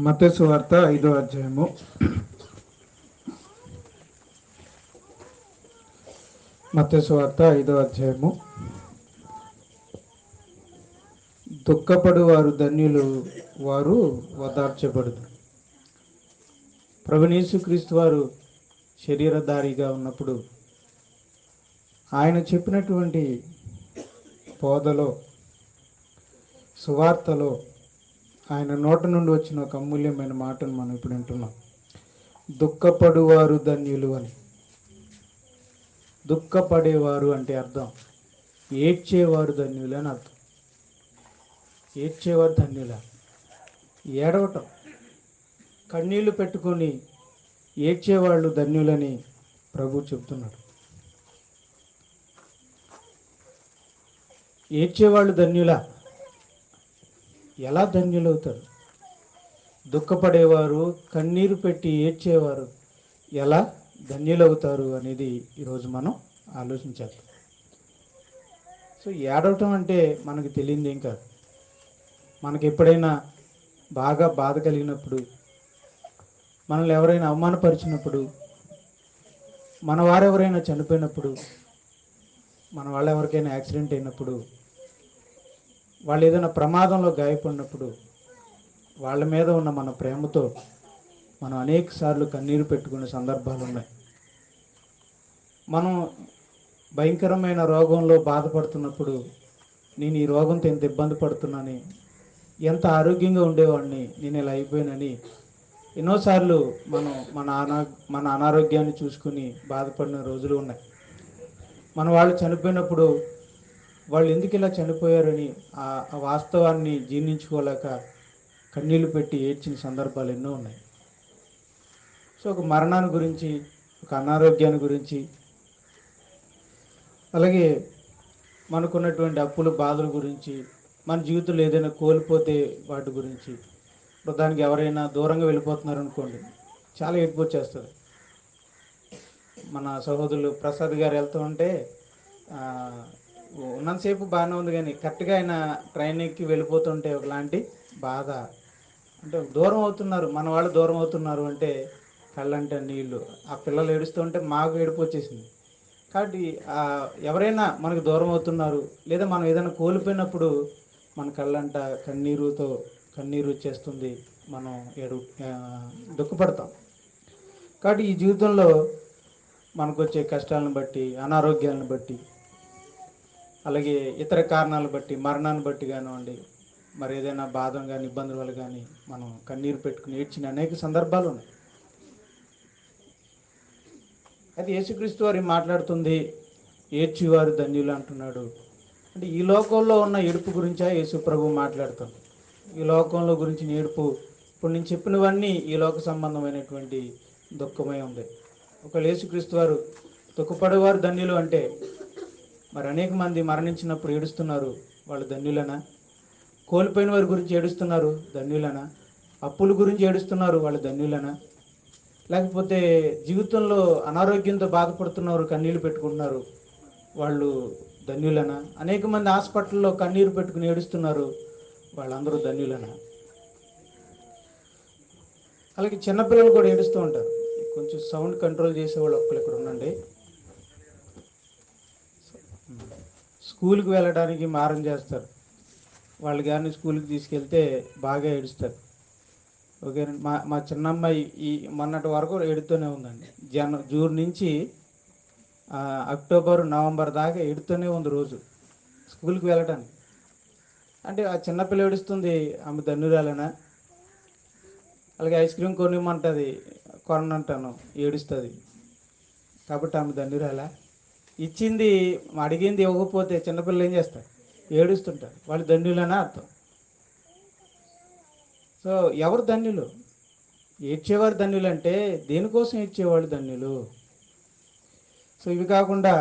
మత్తయి సువార్త 5వ అధ్యాయము. మత్తయి సువార్త 5వ అధ్యాయము. దుఃఖపడు వారు ధన్యులు, వారు ఓదార్చబడుదు. ప్రభువైన యేసుక్రీస్తు వారు శరీరధారిగా ఉన్నప్పుడు ఆయన చెప్పినటువంటి బోధలో, సువార్తలో ఆయన నోట నుండి వచ్చిన ఒక అమూల్యమైన మాటను మనం ఇప్పుడు వింటున్నాం. దుఃఖపడువారు ధన్యులు అని. దుఃఖపడేవారు అంటే అర్థం ఏడ్చేవారు ధన్యులు అని అర్థం. ఏడ్చేవారు ధన్యుల, ఏడవటం, కన్నీళ్లు పెట్టుకొని ఏడ్చేవాళ్ళు ధన్యులని ప్రభు చెప్తున్నాడు. ఏడ్చేవాళ్ళు ధన్యులా? ఎలా ధన్యులవుతారు? దుఃఖపడేవారు, కన్నీరు పెట్టి ఏడ్చేవారు ఎలా ధన్యులవుతారు అనేది ఈరోజు మనం ఆలోచించాలి. సో ఏడవటం అంటే మనకు తెలియదు ఏం కాదు. మనకి ఎప్పుడైనా బాగా బాధ కలిగినప్పుడు, మనల్ని ఎవరైనా అవమానపరిచినప్పుడు, మన వారెవరైనా చనిపోయినప్పుడు, మన వాళ్ళు ఎవరికైనా యాక్సిడెంట్ అయినప్పుడు, వాళ్ళు ఏదైనా ప్రమాదంలో గాయపడినప్పుడు, వాళ్ళ మీద ఉన్న మన ప్రేమతో మనం అనేక సార్లు కన్నీరు పెట్టుకునే సందర్భాలు ఉన్నాయి. మనం భయంకరమైన రోగంలో బాధపడుతున్నప్పుడు, నేను ఈ రోగంతో ఎంత ఇబ్బంది పడుతున్నాను, ఎంత ఆరోగ్యంగా ఉండేవాడిని, నేను ఇలా అయిపోయానని ఎన్నోసార్లు మనం మన అనారోగ్యాన్ని చూసుకుని బాధపడిన రోజులు ఉన్నాయి. మన వాళ్ళు చనిపోయినప్పుడు వాళ్ళు ఎందుకు ఇలా చనిపోయారని ఆ వాస్తవాన్ని జీర్ణించుకోలేక కన్నీళ్లు పెట్టి ఏడ్చిన సందర్భాలు ఎన్నో ఉన్నాయి. సో ఒక మరణాన్ని గురించి, ఒక అనారోగ్యాన్ని గురించి, అలాగే మనకున్నటువంటి అప్పుల బాధల గురించి, మన జీవితంలో ఏదైనా కోల్పోతే వాటి గురించి, దానికి ఎవరైనా దూరంగా వెళ్ళిపోతున్నారు అనుకోండి, చాలా ఏడుపు వచ్చేస్తుంది. మన సహోదరులు ప్రసాద్ గారు వెళ్తూ ఉంటే ఉన్నంతసేపు బాగానే ఉంది, కానీ కరెక్ట్గా ఆయన ట్రైన్ ఎక్కి వెళ్ళిపోతుంటే ఒకలాంటి బాధ. అంటే దూరం అవుతున్నారు, మన వాళ్ళు దూరం అవుతున్నారు అంటే కళ్ళంటే నీళ్ళు. ఆ పిల్లలు ఏడుస్తుంటే మాకు ఏడుపు వచ్చేసింది. కాబట్టి ఎవరైనా మనకు దూరం అవుతున్నారు, లేదా మనం ఏదైనా కోల్పోయినప్పుడు మన కళ్ళంట కన్నీరు వచ్చేస్తుంది, మనం దుఃఖపడతాం. కాబట్టి ఈ జీవితంలో మనకు వచ్చే కష్టాలను బట్టి, అనారోగ్యాలను బట్టి, అలాగే ఇతర కారణాలను బట్టి, మరణాన్ని బట్టి కానివ్వండి, మరి ఏదైనా బాధ కానీ ఇబ్బందుల వల్ల కానీ మనం కన్నీరు పెట్టుకుని ఏడ్చిన అనేక సందర్భాలు ఉన్నాయి. అయితే యేసుక్రీస్తు వారు మాట్లాడుతుంది ఏడ్చేవారు ధన్యులు అంటున్నాడు. అంటే ఈ లోకంలో ఉన్న ఏడుపు గురించా యేసు ప్రభు మాట్లాడుతాం? ఈ లోకంలో గురించిన ఏడుపు, ఇప్పుడు నేను చెప్పినవన్నీ ఈ లోక సంబంధమైనటువంటి దుఃఖమై ఉంది. ఒక యేసుక్రీస్తు వారు దుఃఖపడేవారు ధన్యులు అంటే మరి అనేక మంది మరణించినప్పుడు ఏడుస్తున్నారు, వాళ్ళు ధన్యులనా? కోల్పోయిన వారి గురించి ఏడుస్తున్నారు, ధన్యులనా? అప్పుల గురించి ఏడుస్తున్నారు, వాళ్ళు ధన్యులనా? లేకపోతే జీవితంలో అనారోగ్యంతో బాధపడుతున్నారు, కన్నీళ్ళు పెట్టుకుంటున్నారు, వాళ్ళు ధన్యులనా? అనేక మంది హాస్పిటల్లో కన్నీరు పెట్టుకుని ఏడుస్తున్నారు, వాళ్ళందరూ ధన్యులనా? అలాగే చిన్నపిల్లలు కూడా ఏడుస్తూ ఉంటారు. కొంచెం సౌండ్ కంట్రోల్ చేసేవాళ్ళు ఒక్కరు ఇక్కడ ఉండండి. స్కూల్కి వెళ్ళడానికి మారం చేస్తారు, వాళ్ళు కానీ స్కూల్కి తీసుకెళ్తే బాగా ఏడుస్తారు. ఓకే, మా చిన్నమ్మాయి ఈ మొన్నటి వరకు ఏడుతూనే ఉందండి. జూన్ నుంచి అక్టోబర్, నవంబర్ దాకా ఏడుతూనే ఉంది రోజు స్కూల్కి వెళ్ళడానికి. అంటే ఆ చిన్నపిల్ల ఏడుస్తుంది, ఆమె ధన్యురాలేనా? అలాగే ఐస్ క్రీమ్ కొనిమ్మంటుంది, కొనంటాను, ఏడుస్తుంది, కాబట్టి ఆమె ధన్యురాలా? ఇచ్చింది అడిగింది ఇవ్వకపోతే చిన్నపిల్లలు ఏం చేస్తారు? ఏడుస్తుంటారు, వాళ్ళు ధన్యులనా అర్థం. సో ఎవరు ధన్యులు? ఏడ్చేవారు ధన్యులు అంటే దేనికోసం ఏడ్చేవాళ్ళు ధన్యులు? సో ఇవి కాకుండా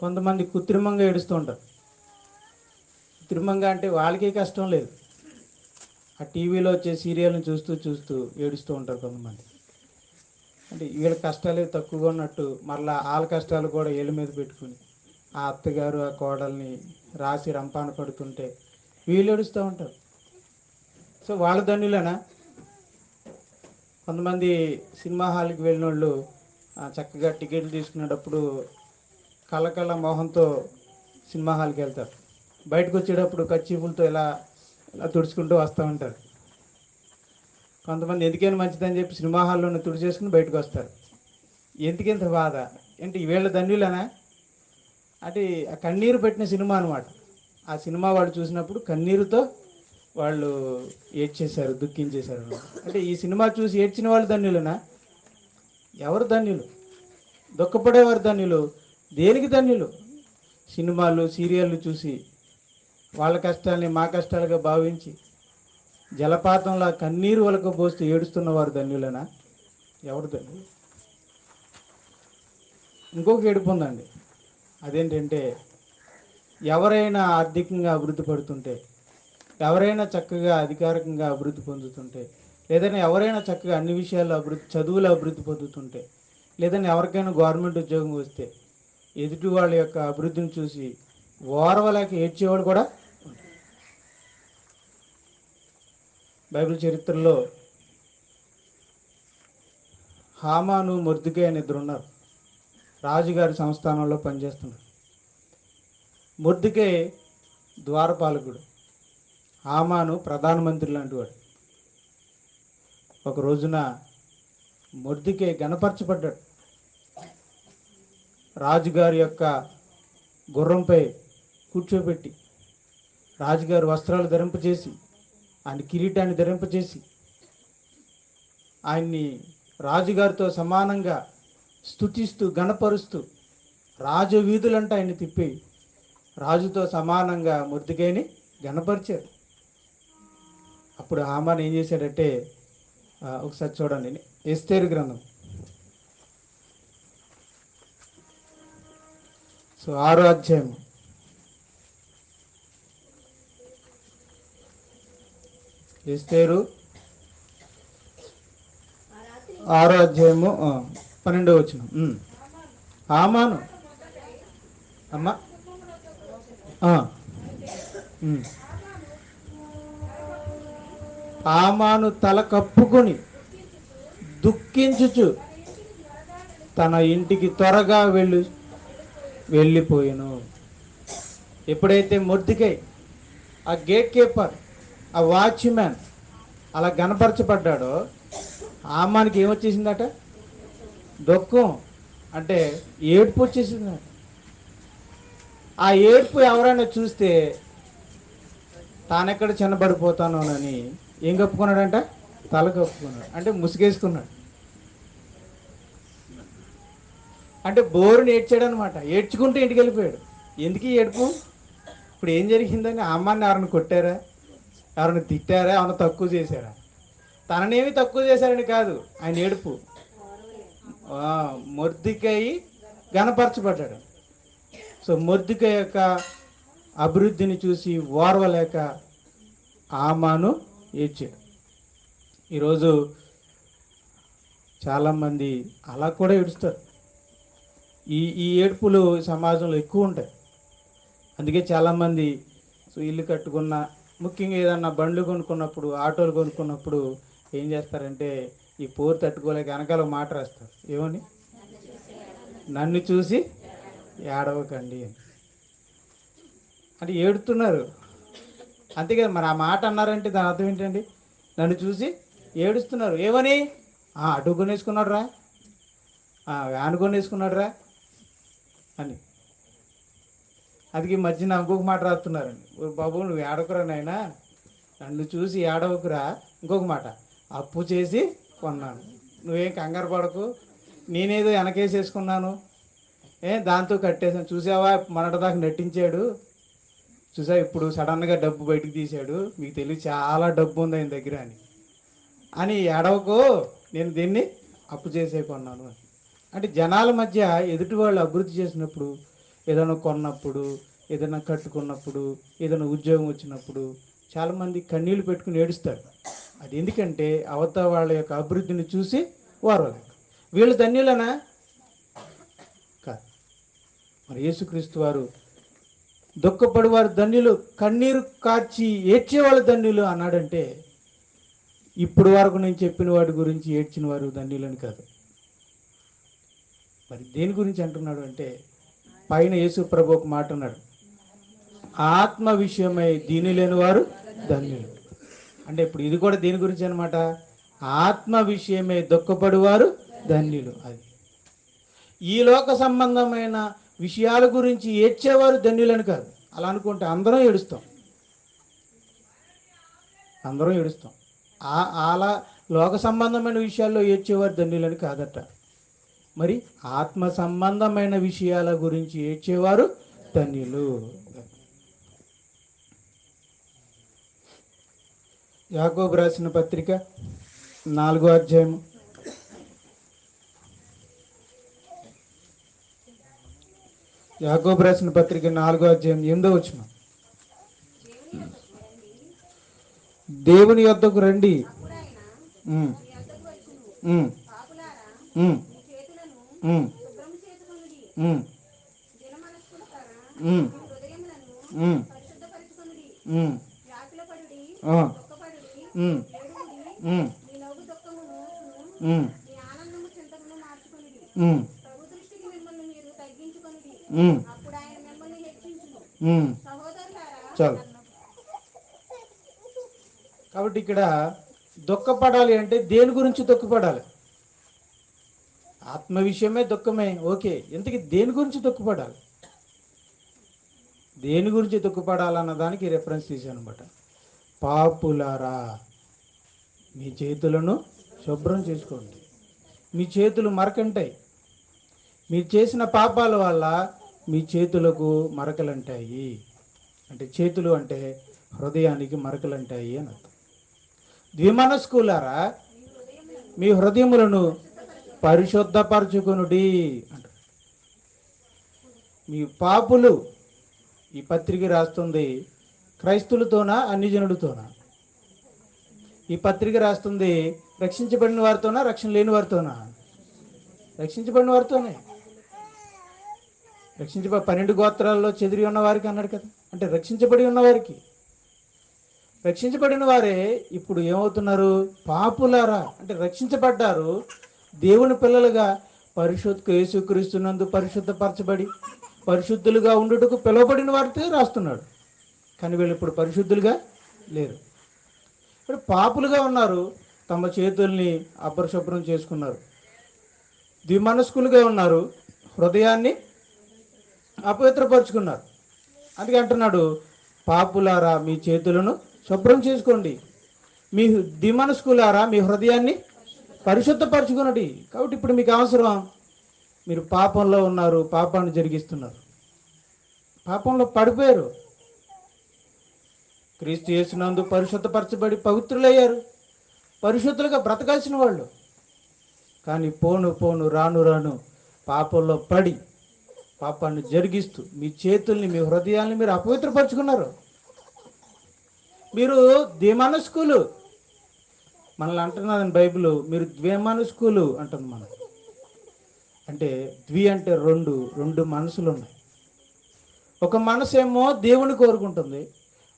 కొంతమంది కృత్రిమంగా ఏడుస్తూ ఉంటారు. కృత్రిమంగా అంటే వాళ్ళకే కష్టం లేదు, ఆ టీవీలో వచ్చే సీరియల్ని చూస్తూ చూస్తూ ఏడుస్తూ ఉంటారు కొంతమంది. అంటే వీళ్ళ కష్టాలే తక్కువగా ఉన్నట్టు మరలా వాళ్ళ కష్టాలు కూడా ఏళ్ళ మీద పెట్టుకుని ఆ అత్తగారు ఆ కోడల్ని రాసి రంపాన పడుతుంటే వీళ్ళు ఏడుస్తూ ఉంటారు. సో వాళ్ళ ధన్యులేనా? కొంతమంది సినిమా హాల్కి వెళ్ళిన వాళ్ళు చక్కగా టికెట్లు తీసుకునేటప్పుడు కళ్ళ మోహంతో సినిమా హాల్కి వెళ్తారు. బయటకు వచ్చేటప్పుడు కర్చీఫులతో ఇలా ఇలా తుడుచుకుంటూ వస్తూ ఉంటారు. కొంతమంది ఎందుకైనా మంచిదని చెప్పి సినిమా హాల్లోనే తుడిచేసుకుని బయటకు వస్తారు. ఎందుకింత బాధ? ఏంటి వీళ్ళ ధన్యులేనా? అంటే ఆ కన్నీరు పెట్టిన సినిమా అనమాట. ఆ సినిమా వాళ్ళు చూసినప్పుడు కన్నీరుతో వాళ్ళు ఏడ్చేశారు, దుఃఖించేశారు అన్నమాట. అంటే ఈ సినిమా చూసి ఏడ్చిన వాళ్ళు ధన్యులేనా? ఎవరు ధన్యులు? దుఃఖపడేవారు ధన్యులు. దేనికి ధన్యులు? సినిమాలు సీరియళ్ళు చూసి వాళ్ళ కష్టాల్ని మా కష్టాలుగా భావించి జలపాతంలో కన్నీరు వలకు పోస్తూ ఏడుస్తున్న వారు ధన్యులేనా? ఎవరు ధన్యులు? ఇంకొక ఏడుపు ఉందండి. అదేంటంటే ఎవరైనా ఆర్థికంగా అభివృద్ధి పడుతుంటే, ఎవరైనా చక్కగా అధికారికంగా అభివృద్ధి పొందుతుంటే, లేదంటే ఎవరైనా చక్కగా అన్ని విషయాల్లో చదువులో అభివృద్ధి పొందుతుంటే, లేదంటే ఎవరికైనా గవర్నమెంట్ ఉద్యోగం వస్తే ఎదుటి వాళ్ళ యొక్క అభివృద్ధిని చూసి ఓర్వలేక ఏడ్చేవాడు కూడా. బైబిల్ చరిత్రలో హామాను మొర్దెకై అని ఇద్దరు ఉన్నారు. రాజుగారి సంస్థానంలో పనిచేస్తున్నారు. మొర్దెకై ద్వారపాలకుడు, హామాను ప్రధానమంత్రి లాంటి వాడు. ఒక రోజున మొర్దెకై గణపరచబడ్డాడు. రాజుగారి యొక్క గుర్రంపై కూర్చోబెట్టి రాజుగారి వస్త్రాలు ధరింపచేసి ఆయన కిరీటాన్ని ధరింపచేసి ఆయన్ని రాజుగారితో సమానంగా స్తుతిస్తూ గణపరుస్తూ రాజవీధులంటే ఆయన్ని తిప్పి రాజుతో సమానంగా మొర్దెకైని గణపరిచారు. అప్పుడు హామాన్ ఏం చేశాడంటే ఒకసారి చూడండి, ఎస్తేరు గ్రంథం 6వ అధ్యాయం. ఎస్తేరు 6వ అధ్యాయము 12వ వచనం. హామాను అమ్మ హామాను తల కప్పుకొని దుఃఖించుచు తన ఇంటికి త్వరగా వెళ్ళిపోయాను. ఎప్పుడైతే మొర్దెకై ఆ గేట్ కీపర్, ఆ వాచ్మ్యాన్ అలా గణపరచబడ్డాడో హామానికి ఏమొచ్చేసిందట? దుఃఖం, అంటే ఏడుపు వచ్చేసిందట. ఆ ఏడుపు ఎవరైనా చూస్తే తానెక్కడ చిన్నబడిపోతానోనని ఏం కప్పుకున్నాడంట? తల కప్పుకున్నాడు, అంటే ముసుగేసుకున్నాడు. అంటే బోరుని ఏడ్చాడు అనమాట. ఏడ్చుకుంటూ ఇంటికి వెళ్ళిపోయాడు. ఎందుకు ఏడుపు? ఇప్పుడు ఏం జరిగిందని అమ్మాన్ని ఎవరిని కొట్టారా, ఎవరిని తిట్టారా, ఏమన్నా తక్కువ చేశారా? తననేమి తక్కువ చేశారని కాదు, ఆయన ఏడుపు. మొర్దెకై గణపరచబడ్డాడు. సో మొర్దెకై యొక్క అభివృద్ధిని చూసి ఓర్వలేక హామాను ఏడ్చాడు. ఈరోజు చాలామంది అలా కూడా ఏడుస్తారు. ఈ ఏడుపులు సమాజంలో ఎక్కువ ఉంటాయి. అందుకే చాలామంది ఇల్లు కట్టుకున్న, ముఖ్యంగా ఏదన్నా బండ్లు కొనుక్కున్నప్పుడు, ఆటోలు కొనుక్కున్నప్పుడు ఏం చేస్తారంటే ఈ పోరు తట్టుకోలేక వెనకాల మాట రాస్తారు. ఏమని? నన్ను చూసి ఏడవకండి అని. అంటే ఏడుతున్నారు అంతేకాదు. మరి ఆ మాట అన్నారంటే దాని అర్థం ఏంటండి? నన్ను చూసి ఏడుస్తున్నారు. ఏమని? అటు కొనేసుకున్నాడు రా, వ్యాన్ కొనేసుకున్నాడు రా అని. అది ఈ మధ్యన ఇంకొక మాట రాస్తున్నారండి. బాబు నువ్వు ఏడవకురా నాయనా, నన్ను చూసి ఏడవకురా. ఇంకొక మాట, అప్పు చేసి కొన్నాను, నువ్వేం కంగారు పడకు, నేనేదో వెనకేసేసుకున్నాను, దాంతో కట్టేసాను, చూసావా మొన్నటిదాకా నటించాడు, చూసా ఇప్పుడు సడన్గా డబ్బు బయటకు తీశాడు, మీకు తెలియదు చాలా డబ్బు ఉంది ఆయన దగ్గర అని ఏడవకు, నేను దీన్ని అప్పు చేసే కొన్నాను అని. అంటే జనాల మధ్య ఎదుటి వాళ్ళు అభివృద్ధి చేసినప్పుడు, ఏదైనా కొన్నప్పుడు, ఏదైనా కట్టుకున్నప్పుడు, ఏదైనా ఉద్యోగం వచ్చినప్పుడు చాలామంది కన్నీళ్ళు పెట్టుకుని ఏడుస్తారు. అది ఎందుకంటే అవతల వాళ్ళ యొక్క అభివృద్ధిని చూసి వారు వీళ్ళు ధన్యులనా? కాదు. మరి యేసుక్రీస్తు వారు దుఃఖపడి వారు ధన్యులు, కన్నీరు కార్చి ఏడ్చేవాళ్ళు ధన్యులు అన్నాడంటే ఇప్పుడు వరకు నేను చెప్పిన వాటి గురించి ఏడ్చిన వారు ధన్యులని కాదు. మరి దేని గురించి అంటున్నాడు అంటే, పైన యేసు ప్రభు ఒక మాట అన్నాడు, ఆత్మ విషయమై దీని లేని వారు ధన్యులు. అంటే ఇప్పుడు ఇది కూడా దేని గురించి అనమాట, ఆత్మ విషయమై దుఃఖపడువారు ధన్యులు. అది ఈ లోక సంబంధమైన విషయాల గురించి ఏడ్చేవారు ధన్యులని కాదు. అలా అనుకుంటే అందరం ఏడుస్తాం, అందరం ఏడుస్తాం. అలా లోక సంబంధమైన విషయాల్లో ఏడ్చేవారు ధన్యులని కాదట. మరి ఆత్మ సంబంధమైన విషయాల గురించి ఏడ్చేవారు ధన్యులు. యాకోబు రాసిన పత్రిక 4వ అధ్యాయము 8వ వచనం. దేవుని యొద్దకు రండి, చాలు. కాబట్టి ఇక్కడ దుఃఖపడాలి అంటే దేని గురించి దుఃఖపడాలి? ఆత్మ విషయమే దుఃఖమే, ఓకే. ఇంతకీ దేని గురించి దుఃఖపడాలి? దేని గురించి దుఃఖపడాలన్న దానికి రెఫరెన్స్ తీశాను అనమాట. పాపులారా మీ చేతులను శుభ్రం చేసుకోండి. మీ చేతులు మరకంటాయి. మీరు చేసిన పాపాల వల్ల మీ చేతులకు మరకలంటాయి. అంటే చేతులు అంటే హృదయానికి మరకలంటాయి అని అర్థం. ద్విమనస్కులారా మీ హృదయములను పరిశుద్ధపరచుకొనుడి అంట. మీ పాపులు, ఈ పత్రిక రాస్తుంది క్రైస్తులతోనా అన్ని జనులతోనా? ఈ పత్రిక రాస్తుంది రక్షించబడిన వారితోనా రక్షణ లేని వారితోనా? రక్షించబడిన వారితోనే. 12 గోత్రాల్లో చెదిరి ఉన్న వారికి అన్నాడు కదా, అంటే రక్షించబడి ఉన్నవారికి. రక్షించబడిన వారే ఇప్పుడు ఏమవుతున్నారు? పాపులారా అంటే రక్షించబడ్డారు, దేవుని పిల్లలుగా యేసుక్రీస్తునందు పరిశుద్ధపరచబడి పరిశుద్ధులుగా ఉండుటకు పిలువబడిన వారితో రాస్తున్నాడు. కానీ వీళ్ళు ఇప్పుడు పరిశుద్ధులుగా లేరు. ఇప్పుడు పాపులుగా ఉన్నారు, తమ చేతుల్ని అపరిశుభ్రం చేసుకున్నారు. ద్విమనస్కులుగా ఉన్నారు, హృదయాన్ని అపవిత్రపరుచుకున్నారు. అందుకే అంటున్నాడు, పాపులారా మీ చేతులను శుభ్రం చేసుకోండి, మీ ద్విమనస్కులారా మీ హృదయాన్ని పరిశుద్ధపరచుకునండి. కాబట్టి ఇప్పుడు మీకు అవసరం, మీరు పాపంలో ఉన్నారు, పాపాన్ని జరిగిస్తున్నారు, పాపంలో పడిపోయారు. క్రీస్తు యేసునందు పరిశుద్ధపరచబడి పవిత్రులయ్యారు, పరిశుద్ధులుగా బ్రతకాల్సిన వాళ్ళు. కానీ పోను పోను రాను రాను పాపంలో పడి పాపాన్ని జరిగిస్తూ మీ చేతుల్ని మీ హృదయాల్ని మీరు అపవిత్రపరుచుకున్నారు. మీరు ద్విమనస్కులు, మనల్ని అంటున్నదని బైబిల్, మీరు ద్విమనస్కులు అంటుంది మనం. అంటే ద్వి అంటే రెండు మనసులు ఉన్నాయి. ఒక మనసు ఏమో దేవుని కోరుకుంటుంది,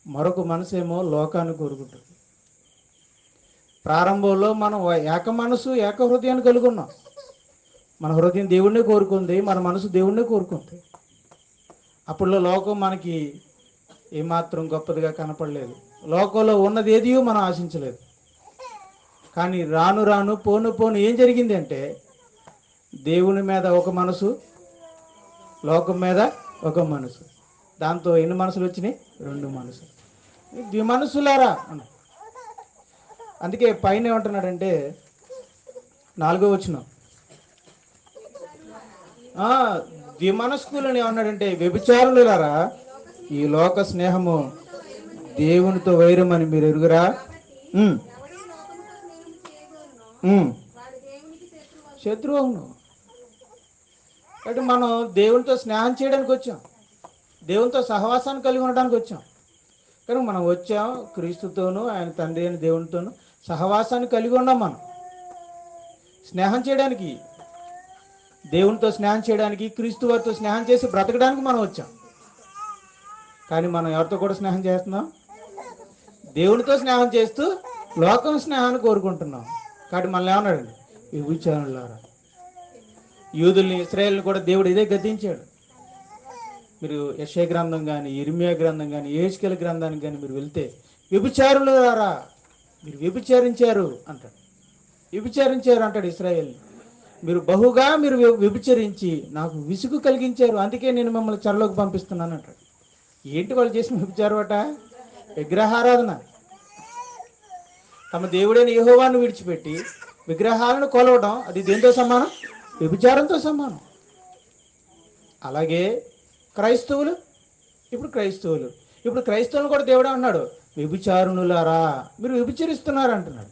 మరొక మనసు ఏమో లోకాన్ని కోరుకుంటుంది. ప్రారంభంలో మనం ఏక మనసు ఏక హృదయాన్ని కలిగి ఉన్నాం. మన హృదయం దేవుణ్ణి కోరుకుంది, మన మనసు దేవుణ్ణి కోరుకుంది. అప్పుడు లోకం మనకి ఏమాత్రం గొప్పదిగా కనపడలేదు, లోకంలో ఉన్నది ఏది మనం ఆశించలేదు. కానీ రాను రాను పోను పోను ఏం జరిగింది అంటే, దేవుని మీద ఒక మనసు, లోకం మీద ఒక మనసు. దాంతో ఎన్ని మనసులు వచ్చినాయి? 2 మనసులు. ద్విమనసులారా అన్న. అందుకే పైన ఏమంటున్నాడంటే 4వ వచనం, ద్విమనస్కులని ఏమన్నాడంటే, వ్యభిచారులారా ఈ లోక స్నేహము దేవునితో వైరమని మీరు ఎరుగురా. శత్రువు. అవును. కాబట్టి మనం దేవునితో స్నేహం చేయడానికి వచ్చాం, దేవునితో సహవాసాన్ని కలిగి ఉండడానికి వచ్చాం. కానీ మనం వచ్చాం క్రీస్తుతోనూ ఆయన తండ్రి అయిన దేవునితోనూ సహవాసాన్ని కలిగి ఉన్నాం. మనం స్నేహం చేయడానికి, దేవునితో స్నేహం చేయడానికి, క్రీస్తు వారితో స్నేహం చేసి బ్రతకడానికి మనం వచ్చాం. కానీ మనం ఎవరితో కూడా స్నేహం చేస్తున్నాం? దేవునితో స్నేహం చేస్తూ లోకం స్నేహాన్ని కోరుకుంటున్నాం. కాబట్టి మనల్ని ఏమన్నాడండి? వ్యభిచారులారా. యూదుల్ని, ఇశ్రాయేలుని కూడా దేవుడు ఇదే గద్దించాడు. మీరు యెషయా గ్రంథం కానీ, ఇర్మియా గ్రంథం కానీ, యెహెజ్కేలు గ్రంథానికి కానీ మీరు వెళ్తే వ్యభిచారులారా మీరు వ్యభిచారించారు అంటాడు. వ్యభిచారించారు అంటాడు ఇశ్రాయేల్ని. మీరు వ్యభిచరించి నాకు విసుగు కలిగించారు, అందుకే నేను మిమ్మల్ని చెరలోకి పంపిస్తున్నాను అంటాడు. ఏంటి వాళ్ళు చేసిన వ్యభిచారం అట? విగ్రహారాధన. తమ దేవుడైన యెహోవాను విడిచిపెట్టి విగ్రహాలను కొలవడం, అది దేంతో సమానం? వ్యభిచారంతో సమానం. అలాగే క్రైస్తవులు ఇప్పుడు క్రైస్తవులు కూడా దేవుడే అన్నాడు, వ్యభిచారునులారా మీరు వ్యభిచరిస్తున్నారు అంటున్నాడు.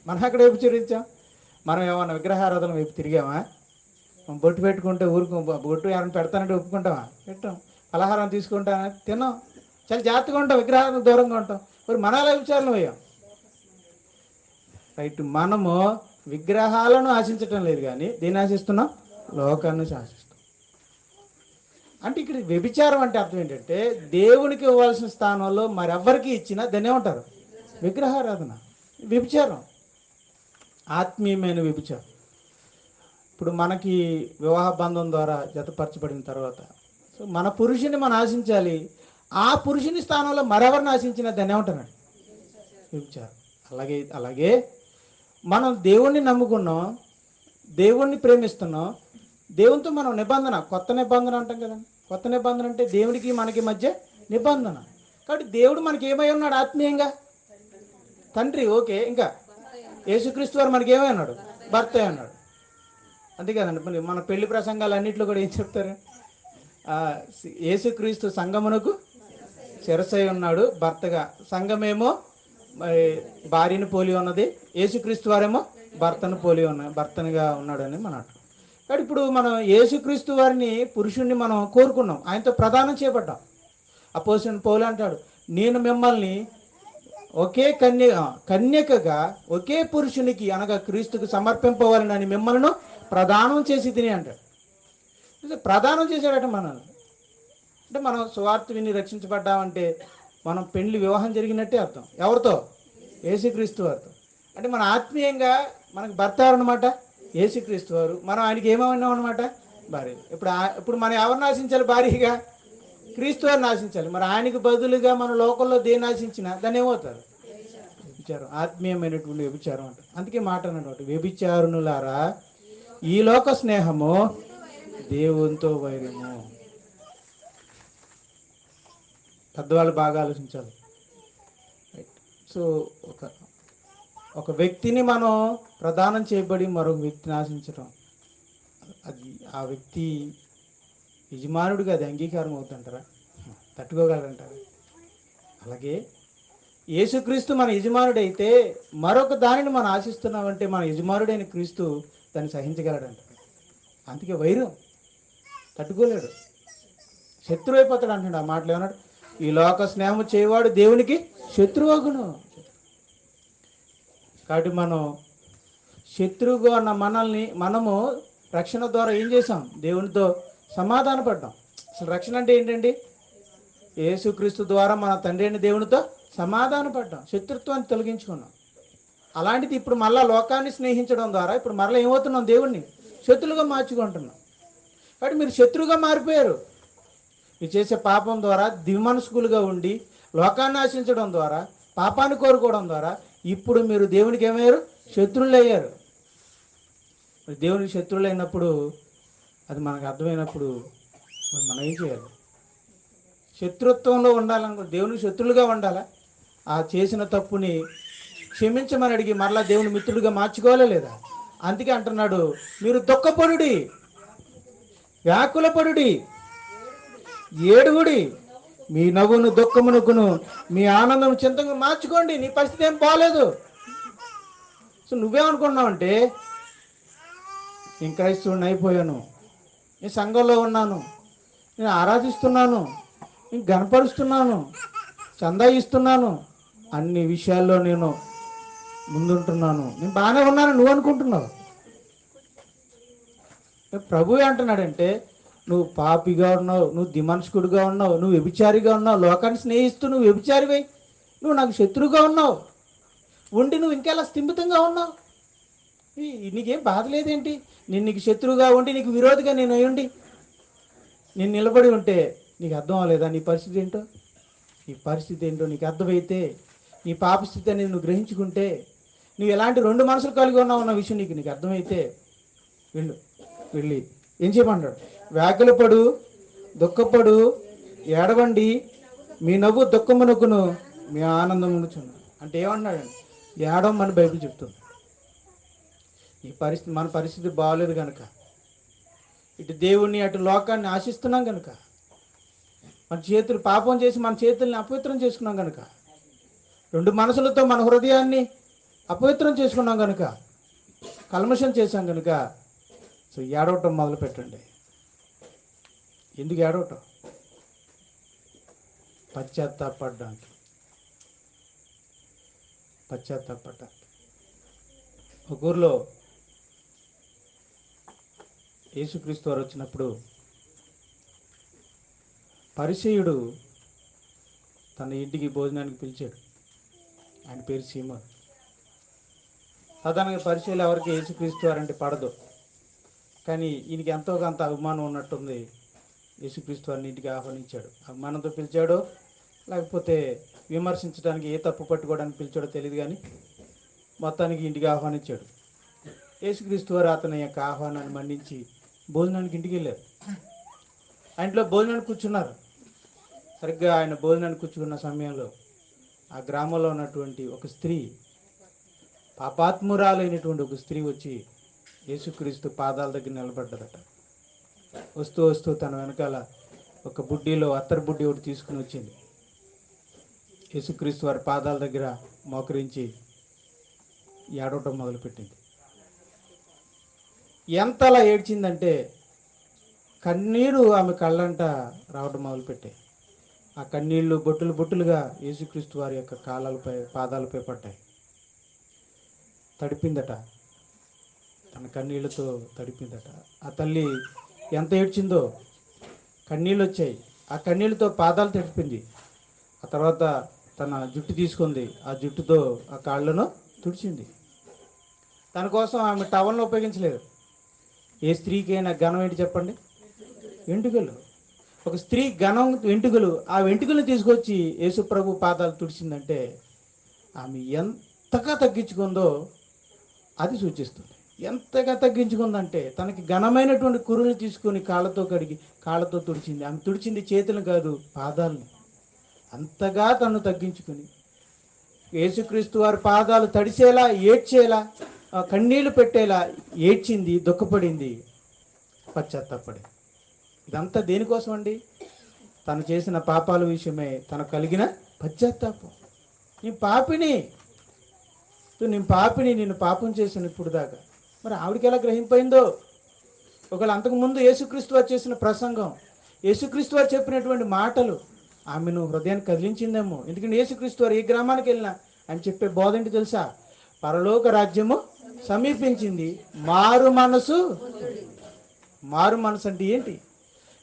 మనం ఎక్కడ వ్యభిచరించాం? మనం ఏమన్నా విగ్రహారాధన వైపు తిరిగామా? బొట్టు పెట్టుకుంటే బొట్టు ఎవరైనా పెడతానంటే ఒప్పుకుంటామా? పెట్టాం. పలహారం తీసుకుంటామా? తిన్నాం. చాలా జాగ్రత్తగా ఉంటాం, విగ్రహాలకు దూరంగా ఉంటాం. మరి మన వ్యభిచారం అయ్యాం. రైట్. మనము విగ్రహాలను ఆశించటం లేదు, కానీ దేన్ని ఆశిస్తున్నాం? లోకాన్ని ఆశిస్తున్నాం. అంటే ఇక్కడ వ్యభిచారం అంటే అర్థం ఏంటంటే, దేవునికి ఇవ్వాల్సిన స్థానంలో మరెవ్వరికి ఇచ్చినా దాన్ని ఏమంటారు? విగ్రహారాధన. వ్యభిచారం, ఆత్మీయమైన వ్యభిచారం. ఇప్పుడు మనకి వివాహ బంధం ద్వారా జతపరచబడిన తర్వాత మన పురుషుని మనం ఆశించాలి. ఆ పురుషుని స్థానంలో మరెవరిని ఆశించినా దాన్ని ఏమంటున్నాడు? వ్యభిచారం. అలాగే మనం దేవుణ్ణి నమ్ముకున్నాం, దేవుణ్ణి ప్రేమిస్తున్నాం, దేవునితో మనం నిబంధన, కొత్త నిబంధన అంటాం కదా. కొత్త నిబంధన అంటే దేవుడికి మనకి మధ్య నిబంధన. కాబట్టి దేవుడు మనకి ఏమై ఉన్నాడు? ఆత్మీయంగా తండ్రి. ఓకే. ఇంకా యేసుక్రీస్తు వారు మనకి ఏమై ఉన్నాడు? భర్త అన్నాడు. అంతే కదండి. మన పెళ్లి ప్రసంగాలు అన్నింటిలో కూడా ఏం చెప్తారు? యేసుక్రీస్తు సంఘమునకు శిరసై ఉన్నాడు భర్తగా, సంఘమేమో భార్యను పోలి ఉన్నది, యేసుక్రీస్తు వారేమో భర్తనుగా ఉన్నాడని మన అర్థం. కాబట్టి ఇప్పుడు మనం యేసుక్రీస్తు వారిని, పురుషుణ్ణి మనం కోరుకున్నాం, ఆయనతో ప్రదానం చేయబడ్డాం. అపోస్తలుడైన పౌలు అంటాడు, నేను మిమ్మల్ని ఒకే కన్యకగా ఒకే పురుషునికి అనగా క్రీస్తుకు సమర్పింపవాలని మిమ్మల్ని ప్రదానం చేసి తిని అంటాడు. ప్రదానం చేశాడట మనల్ని. అంటే మనం సువార్త విని రక్షించబడ్డామంటే మనం పెళ్లి వివాహం జరిగినట్టే అర్థం. ఎవరితో? యేసుక్రీస్తు వారితో. అంటే మన ఆత్మీయంగా మనకు భర్త అనమాట యేసుక్రీస్తు వారు, మనం ఆయనకి ఏమన్నాం అనమాట? భార్య. ఇప్పుడు మనం ఎవరిని ఆశించాలి? భార్యగా క్రీస్తు వారిని ఆశించాలి. మరి ఆయనకు బదులుగా మన లోకంలో దేన్ని ఆశించినా దాన్ని ఏమవుతారు? వ్యభిచారం. ఆత్మీయమైనటువంటి వ్యభిచారం అంటారు. అందుకే మాట అన్నమాట, వ్యభిచారునులారా ఈ లోక స్నేహము దేవునితో వైరము. పెద్దవాళ్ళు బాగా ఆలోచించాలి. సో ఒక వ్యక్తిని మనం ప్రదానం చేయబడి మరొక వ్యక్తిని ఆశించడం, అది ఆ వ్యక్తి యజమానుడిగా అది అంగీకారం అవుతుంటారా? తట్టుకోగలరంటారా? అలాగే యేసుక్రీస్తు మన యజమానుడైతే మరొక దానిని మనం ఆశిస్తున్నామంటే మన యజమానుడైన క్రీస్తు దాన్ని సహించగలడంట. అందుకే వైరం తట్టుకోలేడు, శత్రువు అయిపోతాడు అంటాడు. ఆ మాటలు ఏమన్నాడు? ఈ లోక స్నేహము చేయవాడు దేవునికి శత్రువగును. కాబట్టి మనం శత్రువుగా ఉన్న మనము రక్షణ ద్వారా ఏం చేసాం? దేవునితో సమాధాన పడ్డాం. అసలు రక్షణ అంటే ఏంటండి? యేసుక్రీస్తు ద్వారా మన తండ్రి అయిన దేవునితో సమాధాన పడ్డాం, శత్రుత్వాన్ని తొలగించుకున్నాం. అలాంటిది ఇప్పుడు మళ్ళీ లోకాన్ని స్నేహించడం ద్వారా ఇప్పుడు మరలా ఏమవుతున్నాం? దేవుణ్ణి శత్రులుగా మార్చుకుంటున్నాం. కాబట్టి మీరు శత్రువుగా మారిపోయారు. మీరు చేసే పాపం ద్వారా దివ్యమనస్కులుగా ఉండి లోకాన్ని ఆశించడం ద్వారా, పాపాన్ని కోరుకోవడం ద్వారా ఇప్పుడు మీరు దేవునికి ఏమయ్యారు? శత్రువులు అయ్యారు. దేవునికి శత్రువులు అయినప్పుడు, అది మనకు అర్థమైనప్పుడు మనం ఏం చేయాలి? శత్రుత్వంలో ఉండాలనుకో, దేవునికి శత్రులుగా ఉండాలా? ఆ చేసిన తప్పుని క్షమించమని అడిగి మరలా దేవుని మిత్రుడిగా మార్చుకోవాలా లేదా? అందుకే అంటున్నాడు, మీరు దుఃఖపడుడి, వ్యాకులపడుడి, ఏడుగుడి, మీ నవ్వును దుఃఖమునకును మీ ఆనందం చింతగా మార్చుకోండి. నీ పరిస్థితి ఏం బాగలేదు. సో నువ్వేమనుకున్నావంటే, నేను క్రైస్తవుడిని అయిపోయాను, నేను సంఘంలో ఉన్నాను, నేను ఆరాధిస్తున్నాను, నేను గణపరుస్తున్నాను, చందా ఇస్తున్నాను, అన్ని విషయాల్లో నేను ముందుంటున్నాను, నేను బాగానే ఉన్నాను నువ్వు అనుకుంటున్నావు. ప్రభు అంటున్నాడంటే, నువ్వు పాపిగా ఉన్నావు, నువ్వు దిమనస్కుడిగా ఉన్నావు, నువ్వు వ్యభిచారిగా ఉన్నావు, లోకాన్ని స్నేహిస్తూ నువ్వు వ్యభిచారివై నువ్వు నాకు శత్రువుగా ఉన్నావు. ఉండి నువ్వు ఇంకెలా స్థిమితంగా ఉన్నావు? నీకేం బాధ లేదేంటి? నేను నీకు శత్రువుగా ఉండి నీకు విరోధిగా నేను అయ్యుండి నేను నిలబడి ఉంటే నీకు అర్థం అవ్వలేదా నీ పరిస్థితి ఏంటో? నీ పరిస్థితి ఏంటో నీకు అర్థమైతే, నీ పాపస్థితి అనేది నువ్వు గ్రహించుకుంటే, నువ్వు ఎలాంటి రెండు మనసులు కలిగి ఉన్నావు అన్న విషయం నీకు అర్థమైతే వెళ్ళి ఏం చేయమన్నాడు? వ్యాకులపడు, దుఃఖపడు, ఏడవండి, మీ నవ్వు దుఃఖమునకును మీ ఆనందమునుచును. అంటే ఏమంటున్నాడండి? ఏడవమని బైబిల్ చెప్తుంది. ఈ పరిస్థితి, మన పరిస్థితి బాగోలేదు కనుక, ఇటు దేవుణ్ణి అటు లోకాన్ని ఆశిస్తున్నాం కనుక, మన చేతులు పాపం చేసి మన చేతుల్ని అపవిత్రం చేసుకున్నాం కనుక, రెండు మనసులతో మన హృదయాన్ని అపవిత్రం చేసుకున్నాం కనుక, కల్మషం చేశాం కనుక, సో ఏడవటం మొదలు పెట్టండి. ఎందుకు ఏడవటం? పశ్చాత్తాపడ్డానికి. ఒక ఊరిలో యేసుక్రీస్తు వారు వచ్చినప్పుడు పరిసయ్యుడు తన ఇంటికి భోజనానికి పిలిచాడు. ఆయన పేరు సీమోను. సాధారణంగా పరిసయ్యులు ఎవరికి యేసుక్రీస్తు వారంటే పడదు, కానీ ఈయనకి ఎంతో కొంత అభిమానం ఉన్నట్టుంది. యేసుక్రీస్తు వారిని ఇంటికి ఆహ్వానించాడు. అభిమానంతో పిలిచాడో లేకపోతే విమర్శించడానికి, ఏ తప్పు పట్టుకోవడానికి పిలిచాడో తెలియదు, కానీ మొత్తానికి ఇంటికి ఆహ్వానించాడు. యేసుక్రీస్తు వారు అతని యొక్క ఆహ్వానాన్ని మన్నించి భోజనానికి ఇంటికి వెళ్ళారు. ఆ ఇంట్లో భోజనానికి కూర్చున్నారు. సరిగ్గా ఆయన భోజనానికి కూర్చున్న సమయంలో ఆ గ్రామంలో ఉన్నటువంటి ఒక స్త్రీ, పాపాత్మురాలైనటువంటి ఒక స్త్రీ వచ్చి యేసుక్రీస్తు పాదాల దగ్గర నిలబడ్డదట. వస్తూ వస్తూ తన వెనకాల ఒక బుడ్డీలో అత్తరు బుడ్డి ఒకటి తీసుకుని వచ్చింది. యేసుక్రీస్తు వారి పాదాల దగ్గర మోకరించి ఏడవటం మొదలుపెట్టింది. ఎంతలా ఏడ్చిందంటే కన్నీరు ఆమె కళ్ళంట రావడం మొదలుపెట్టాయి. ఆ కన్నీళ్లు బొట్టులు బొట్టులుగా యేసుక్రీస్తు వారి యొక్క కాళ్ళపై, పాదాలపై పడ్డాయి. తడిపిందట, తన కన్నీళ్లతో తడిపిందట. ఆ తల్లి ఎంత ఏడ్చిందో, కన్నీళ్ళు వచ్చాయి. ఆ కన్నీళ్ళతో పాదాలు తడిపింది. ఆ తర్వాత తన జుట్టు తీసుకుంది, ఆ జుట్టుతో ఆ కాళ్ళను తుడిచింది. తన కోసం ఆమె టవల్ను ఉపయోగించలేదు. ఏ స్త్రీకైనా ఘనం ఏంటి చెప్పండి? వెంట్రుకలు. ఒక స్త్రీ ఘనం వెంట్రుకలు. ఆ వెంట్రుకలను తీసుకొచ్చి యేసుప్రభు పాదాలు తుడిచిందంటే ఆమె ఎంతగా తగ్గించుకుందో అది సూచిస్తుంది. ఎంతగా తగ్గించుకుందంటే తనకి ఘనమైనటువంటి కురుని తీసుకొని కాళ్ళతో కడిగి కాళ్ళతో తుడిచింది. ఆమె తుడిచింది చేతులు కాదు, పాదాలను. అంతగా తను తగ్గించుకొని యేసుక్రీస్తు వారి పాదాలు తడిసేలా, ఏడ్చేలా, కన్నీళ్లు పెట్టేలా ఏడ్చింది, దుఃఖపడింది, పశ్చాత్తాపడింది. ఇదంతా దేనికోసం అండి? తను చేసిన పాపాల విషయమే, తనకు కలిగిన పశ్చాత్తాపం. నేను పాపిని, నేను పాపం చేశాను ఇప్పుడు దాకా. మరి ఆవిడికి ఎలా గ్రహింపైందో? ఒకవేళ అంతకుముందు యేసుక్రీస్తు వారు చేసిన ప్రసంగం, యేసుక్రీస్తు వారు చెప్పినటువంటి మాటలు ఆమెను హృదయాన్ని కదిలించిందేమో. ఎందుకంటే యేసుక్రీస్తు వారు ఏ గ్రామానికి వెళ్ళినా ఆయన చెప్పే బోధ ఏంటి తెలుసా? పరలోక రాజ్యము సమీపించింది, మారు మనసు. మారు మనసు అంటే ఏంటి?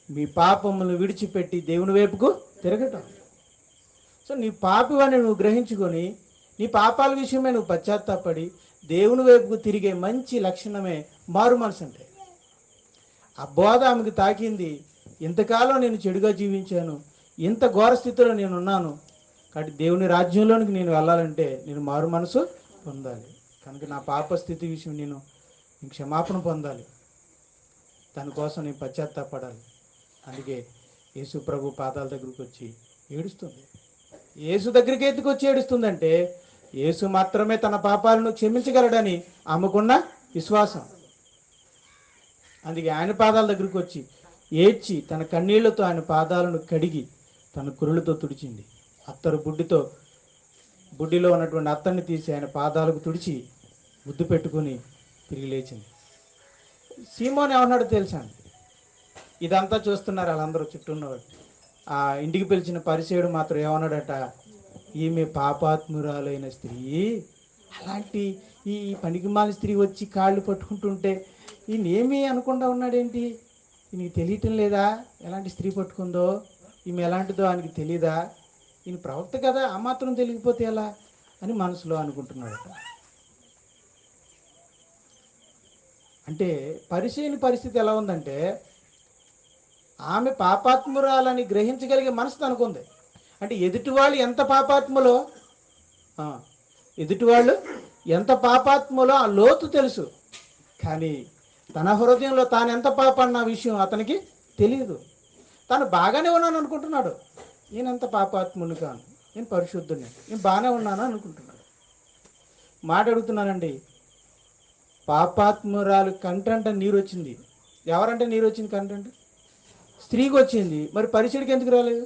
మీ పాపములను విడిచిపెట్టి దేవుని వైపుకు తిరగటం. సో నీ పాపివని నువ్వు గ్రహించుకొని, నీ పాపాల విషయమే నువ్వు పశ్చాత్తాపడి దేవుని వైపుకు తిరిగే మంచి లక్షణమే మారు మనసు అంటే. ఆ బోధ ఆమెకు తాకింది. ఇంతకాలం నేను చెడుగా జీవించాను, ఇంత ఘోర స్థితిలో నేను ఉన్నాను, కాబట్టి దేవుని రాజ్యంలోనికి నేను వెళ్ళాలంటే నేను మారు మనసు పొందాలి. కనుక నా పాప స్థితి విషయం నేను క్షమాపణ పొందాలి, దానికోసం నేను పశ్చాత్తాపడాలి. అందుకే యేసు ప్రభు పాదాల దగ్గరికి వచ్చి ఏడుస్తుంది. యేసు దగ్గరికి ఎత్తుకొచ్చి ఏడుస్తుందంటే యేసు మాత్రమే తన పాపాలను క్షమించగలడని ఆమెకున్న విశ్వాసం. అందుకే ఆయన పాదాల దగ్గరికి వచ్చి ఏడ్చి తన కన్నీళ్లతో ఆయన పాదాలను కడిగి తన కురులతో తుడిచింది. అత్తరు బుడ్డిలో ఉన్నటువంటి అత్తర్ని తీసి ఆయన పాదాలకు తుడిచి ముద్దు పెట్టుకుని తిరిగి లేచింది. సీమోన్ ఏమన్నాడు తెలుసా? ఇదంతా చూస్తున్నారు వాళ్ళందరూ చుట్టూ ఉన్నవాడు. ఆ ఇంటికి పిలిచిన పరిసేయుడు మాత్రం ఏమన్నాడట? ఈమె పాపాత్మురాలైన స్త్రీ, అలాంటి ఈ పనికిమాలిన స్త్రీ వచ్చి కాళ్ళు పట్టుకుంటుంటే ఈయనేమీ అనకుండా ఉన్నాడేంటి? ఈయనకి తెలియటం లేదా ఎలాంటి స్త్రీ పట్టుకుందో? ఈమె ఎలాంటిదో ఆయనకి తెలీదా? ఈయన ప్రవక్త కదా, ఆ మాత్రం తెలియకపోతే ఎలా? అని మనసులో అనుకుంటున్నాడట. అంటే పరిచయని పరిస్థితి ఎలా ఉందంటే, ఆమె పాపాత్మురాలని గ్రహించగలిగే మనసు తనకుంది. అంటే ఎదుటివాళ్ళు ఎంత పాపాత్ములో ఎదుటివాళ్ళు ఎంత పాపాత్ములో ఆ లోతు తెలుసు, కానీ తన హృదయంలో తాను ఎంత పాపన్న విషయం అతనికి తెలియదు. తను బాగానే ఉన్నాను అనుకుంటున్నాడు. నేనెంత పాపాత్ముని కాను, నేను పరిశుద్ధుని, నేను బాగానే ఉన్నాను అనుకుంటున్నాడు. మాట అడుగుతున్నానండి, పాపాత్మురాలు కంటంట నీరు వచ్చింది. ఎవరంటే నీరు వచ్చింది కంటంట? స్త్రీకి వచ్చింది. మరి పరిచయుడికి ఎందుకు రాలేదు?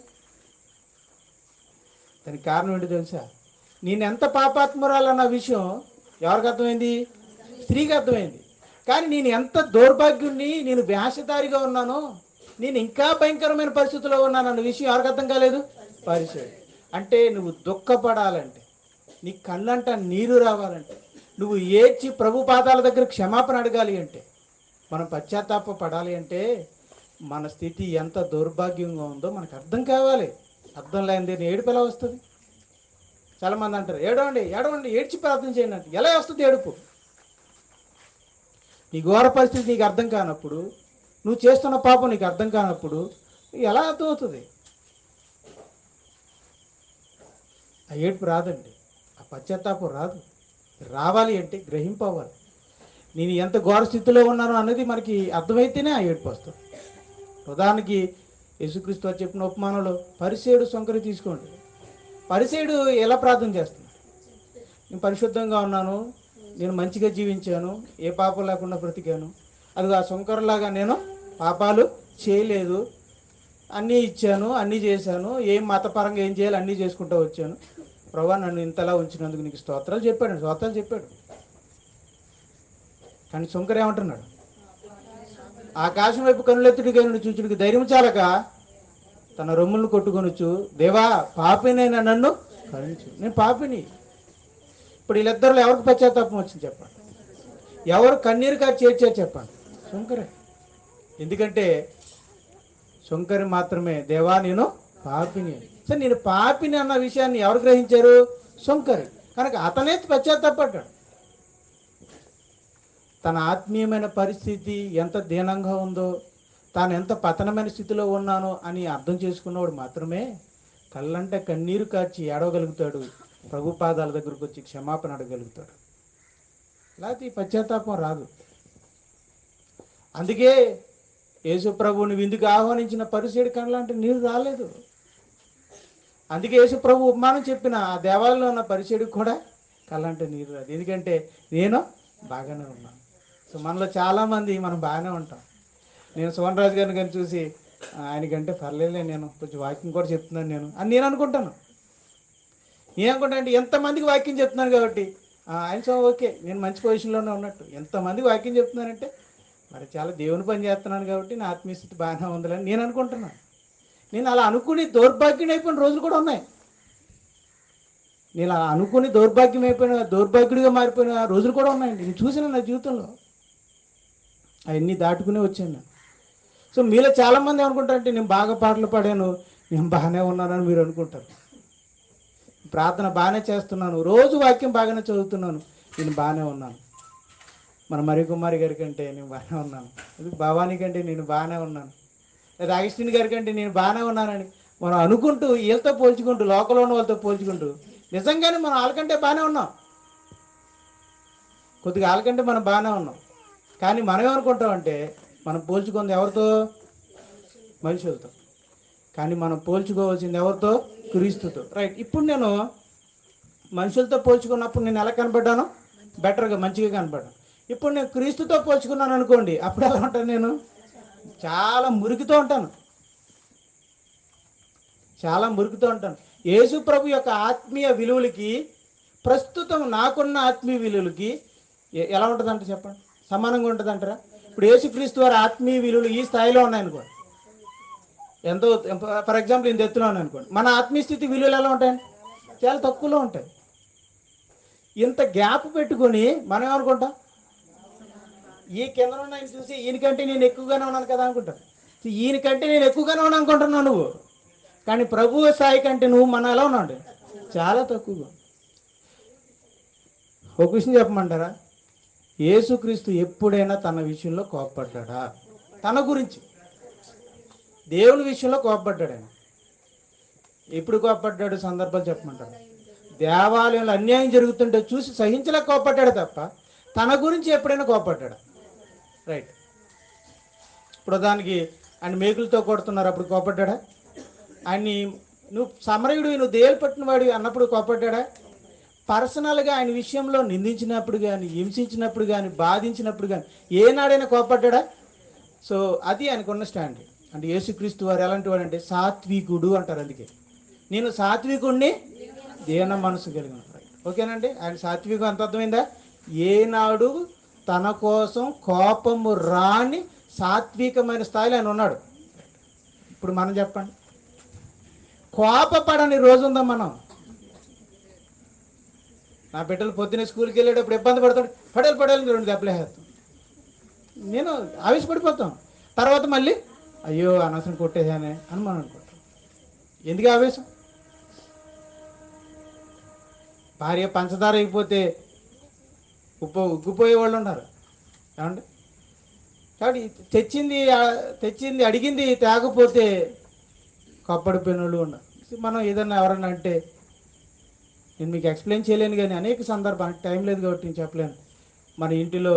దానికి కారణం ఏంటి తెలుసా? నేనెంత పాపాత్మురాలన్న విషయం ఎవరికి అర్థమైంది? స్త్రీకి అర్థమైంది. కానీ నేను ఎంత దౌర్భాగ్యుణ్ణి, నేను వేషధారిగా ఉన్నాను, నేను ఇంకా భయంకరమైన పరిస్థితుల్లో ఉన్నాను అన్న విషయం ఎవరికి అర్థం కాలేదు? పరిచయుడు. అంటే నువ్వు దుఃఖపడాలంటే, నీ కళ్ళంట నీరు రావాలంటే, నువ్వు ఏడ్చి ప్రభు పాదాల దగ్గర క్షమాపణ అడగాలి అంటే, మనం పశ్చాత్తాప పడాలి అంటే మన స్థితి ఎంత దౌర్భాగ్యంగా ఉందో మనకు అర్థం కావాలి. అర్థం లేనిది ఏడుపు ఎలా వస్తుంది? చాలామంది అంటారు ఏడవండి ఏడవండి, ఏడ్చి ప్రార్థన చేయండి అంటే. ఎలా వస్తుంది ఏడుపు? నీ ఘోర పరిస్థితి నీకు అర్థం కానప్పుడు, నువ్వు చేస్తున్న పాపం నీకు అర్థం కానప్పుడు ఎలా అర్థమవుతుంది? ఆ ఏడుపు రాదండి, ఆ పశ్చాత్తాపం రాదు. రావాలి అంటే గ్రహింపవాలి. నేను ఎంత ఘోర స్థితిలో ఉన్నానో అన్నది మనకి అర్థమైతేనే ఆ ఏడుపు వస్తుంది. ఉదాహరణకి యేసుక్రీస్తు వారు చెప్పిన ఉపమానంలో పరిసేయుడు సొంకరి తీసుకోండి. పరిసేయుడు ఎలా ప్రార్థన చేస్తున్నాడు? నేను పరిశుద్ధంగా ఉన్నాను, నేను మంచిగా జీవించాను, ఏ పాపం లేకుండా బ్రతికాను, అది ఆ సొంకరలాగా నేను పాపాలు చేయలేదు, అన్నీ ఇచ్చాను, అన్నీ చేశాను, ఏం మతపరంగా ఏం చేయాలి అన్నీ చేసుకుంటూ వచ్చాను, ప్రభువా నన్ను ఇంతలా ఉంచినందుకు నీకు స్తోత్రాలు చెప్పాడు. కానీ సొంకర ఏమంటున్నాడు? ఆకాశం వైపు కనులెత్తుడిగా చూచుడికి ధైర్యం చాలక తన రొమ్ములను కొట్టుకొనొచ్చు, దేవా పాపినైనా నన్ను కరుణించు, నేను పాపిని. ఇప్పుడు వీళ్ళిద్దరిలో ఎవరికి పశ్చాత్తాపం వచ్చింది చెప్పండి? ఎవరు కన్నీరు కాచి చేర్చారు చెప్పండి? సొంకరే. ఎందుకంటే సొంకరి మాత్రమే దేవా నేను పాపిని. సరే, నేను పాపిని అన్న విషయాన్ని ఎవరు గ్రహించారు? సొంకరి. కనుక అతనే పశ్చాత్తాపడ్డాడు. తన ఆత్మీయమైన పరిస్థితి ఎంత దీనంగా ఉందో, తాను ఎంత పతనమైన స్థితిలో ఉన్నానో అని అర్థం చేసుకున్నవాడు మాత్రమే కళ్ళంటే కన్నీరు కార్చి ఏడవగలుగుతాడు, ప్రభు పాదాల దగ్గరకు వచ్చి క్షమాపణ అడగలుగుతాడు. లేకపోతే ఈ పశ్చాత్తాపం రాదు. అందుకే యేసు ప్రభువుని విందుకు ఆహ్వానించిన పరిసేయుడి కళ్ళంటే నీరు రాలేదు. అందుకే యేసు ప్రభు ఉపమానం చెప్పిన ఆ దేవాలయంలో ఉన్న పరిసేయుడికి కూడా కళ్ళంటే నీరు రాదు. ఎందుకంటే నేను బాగానే ఉన్నాను. సో మనలో చాలామంది మనం బాగానే ఉంటాం. నేను సోహన్ రాజు గారిని కానీ చూసి ఆయనకంటే పర్లేదులే, నేను కొంచెం వాకింగ్ కూడా చెప్తున్నాను నేను అని నేను అనుకుంటాను. నేననుకుంటా అంటే ఎంతమందికి వాక్యం చెప్తున్నాను కాబట్టి ఆయన సో ఓకే, నేను మంచి పొజిషన్లోనే ఉన్నట్టు. ఎంతమందికి వాక్యం చెప్తున్నానంటే మరి చాలా దేవుని పని చేస్తున్నాను కాబట్టి నా ఆత్మీయస్థితి బాగానే ఉందని నేను అనుకుంటున్నాను. నేను అలా అనుకుని దౌర్భాగ్యం అయిపోయిన రోజులు కూడా ఉన్నాయి. నేను అలా అనుకుని దౌర్భాగ్యుడిగా మారిపోయిన రోజులు కూడా ఉన్నాయండి. నేను చూసిన నా జీవితంలో అవన్నీ దాటుకునే వచ్చాను నేను. సో మీలో చాలామంది ఏమనుకుంటారంటే నేను బాగా పాటలు పాడాను, నేను బాగానే ఉన్నానని మీరు అనుకుంటారు. ప్రార్థన బాగానే చేస్తున్నాను, రోజు వాక్యం బాగానే చదువుతున్నాను, నేను బాగానే ఉన్నాను. మన మరికుమారి గారి కంటే నేను బాగానే ఉన్నాను, భవానీ కంటే నేను బాగానే ఉన్నాను, లేదా అగస్టిన్ గారి కంటే నేను బాగానే ఉన్నానని మనం అనుకుంటూ వీళ్ళతో పోల్చుకుంటూ, లోకంలో ఉన్న వాళ్ళతో పోల్చుకుంటూ నిజంగానే మనం వాళ్ళకంటే బాగానే ఉన్నాం. కొద్దిగా వాళ్ళకంటే మనం బాగానే ఉన్నాం. కానీ మనం ఏమనుకుంటామంటే మనం పోల్చుకుంది ఎవరితో? మనుషులతో. కానీ మనం పోల్చుకోవాల్సింది ఎవరితో? క్రీస్తుతో. రైట్. ఇప్పుడు నేను మనుషులతో పోల్చుకున్నప్పుడు నేను ఎలా కనపడ్డాను? బెటర్గా, మంచిగా కనపడ్డాను. ఇప్పుడు నేను క్రీస్తుతో పోల్చుకున్నాను అనుకోండి, అప్పుడు ఎలా ఉంటాను? నేను చాలా మురికితో ఉంటాను. యేసు ప్రభు యొక్క ఆత్మీయ విలువలకి, ప్రస్తుతం నాకున్న ఆత్మీయ విలువలకి ఎలా ఉంటుందంట చెప్పండి? సమానంగా ఉంటుందంటారా? ఇప్పుడు యేసుక్రీస్తు వారి ఆత్మీయ విలువలు ఈ స్థాయిలో ఉన్నాయనుకోండి, ఎంతో ఫర్ ఎగ్జాంపుల్ ఇంత ఎత్తులో ఉన్నాయనుకోండి, మన ఆత్మీయ స్థితి విలువలు ఎలా ఉంటాయండి? చాలా తక్కువలో ఉంటాయి. ఇంత గ్యాప్ పెట్టుకొని మనం ఏమనుకుంటాం? ఈ కింద ఉన్న ఆయన చూసి ఈయనకంటే నేను ఎక్కువగానే ఉన్నాను కదా అనుకుంటాను. ఈయనకంటే నేను ఎక్కువగానే ఉన్నాను అనుకుంటున్నావు నువ్వు. కానీ ప్రభువు స్థాయి కంటే నువ్వు మన ఎలా ఉన్నాడు? చాలా తక్కువగా. ఒక విషయం చెప్పమంటారా? యేసుక్రీస్తు ఎప్పుడైనా తన విషయంలో కోపపడ్డా? తన గురించి దేవుని విషయంలో కోపపడ్డాడు ఆయన. ఎప్పుడు కోపపడ్డాడు? సందర్భాలు చెప్పమంటారు. దేవాలయంలో అన్యాయం జరుగుతుంటే చూసి సహించలేక కోపపడ్డాడు తప్ప తన గురించి ఎప్పుడైనా కోపపడ్డాడు? రైట్. ఇప్పుడు దానికి ఆయన మేకులతో కొడుతున్నారు, అప్పుడు కోపడ్డా? ఆయన్ని నువ్వు సమరయుడు, నువ్వు దేలు పట్టిన వాడి అన్నప్పుడు కోపడ్డా? పర్సనల్గా ఆయన విషయంలో నిందించినప్పుడు కానీ, హింసించినప్పుడు కానీ, బాధించినప్పుడు కానీ ఏనాడైనా కోపడ్డా? సో అది ఆయనకున్న స్టాండ్. అంటే యేసుక్రీస్తు వారు ఎలాంటి వాడు అంటే సాత్వికుడు అంటారు. అందుకే నేను సాత్వికుడిని, దీన మనసు కలిగిన. ఓకేనండి. ఆయన సాత్వికం ఎంత అర్థమైందా? ఏనాడు తన కోసం కోపము రాని సాత్వికమైన స్థాయిలో ఆయన ఉన్నాడు. ఇప్పుడు మనం చెప్పండి, కోపపడని రోజు ఉందా మనం? నా బిడ్డలు పొద్దున్నే స్కూల్కి వెళ్ళేటప్పుడు ఇబ్బంది పడతాడు, పడేలు 2 దెబ్బలే వేస్తాం. నేను ఆవేశపడిపోతాం. తర్వాత మళ్ళీ అయ్యో అనవసరం కొట్టేసానే అని మనం అనుకుంటాం. ఎందుకు ఆవేశం? భార్య పంచదార అయిపోతే ఉగ్గిపోయే వాళ్ళు ఉన్నారు ఏమండి? కాబట్టి తెచ్చింది అడిగింది తేకపోతే కప్పడిపోయిన వాళ్ళు ఉన్నారు. మనం ఏదన్నా ఎవరన్నా అంటే, నేను మీకు ఎక్స్ప్లెయిన్ చేయలేను కానీ అనేక సందర్భాలు, టైం లేదు కాబట్టి నేను చెప్పలేను. మన ఇంటిలో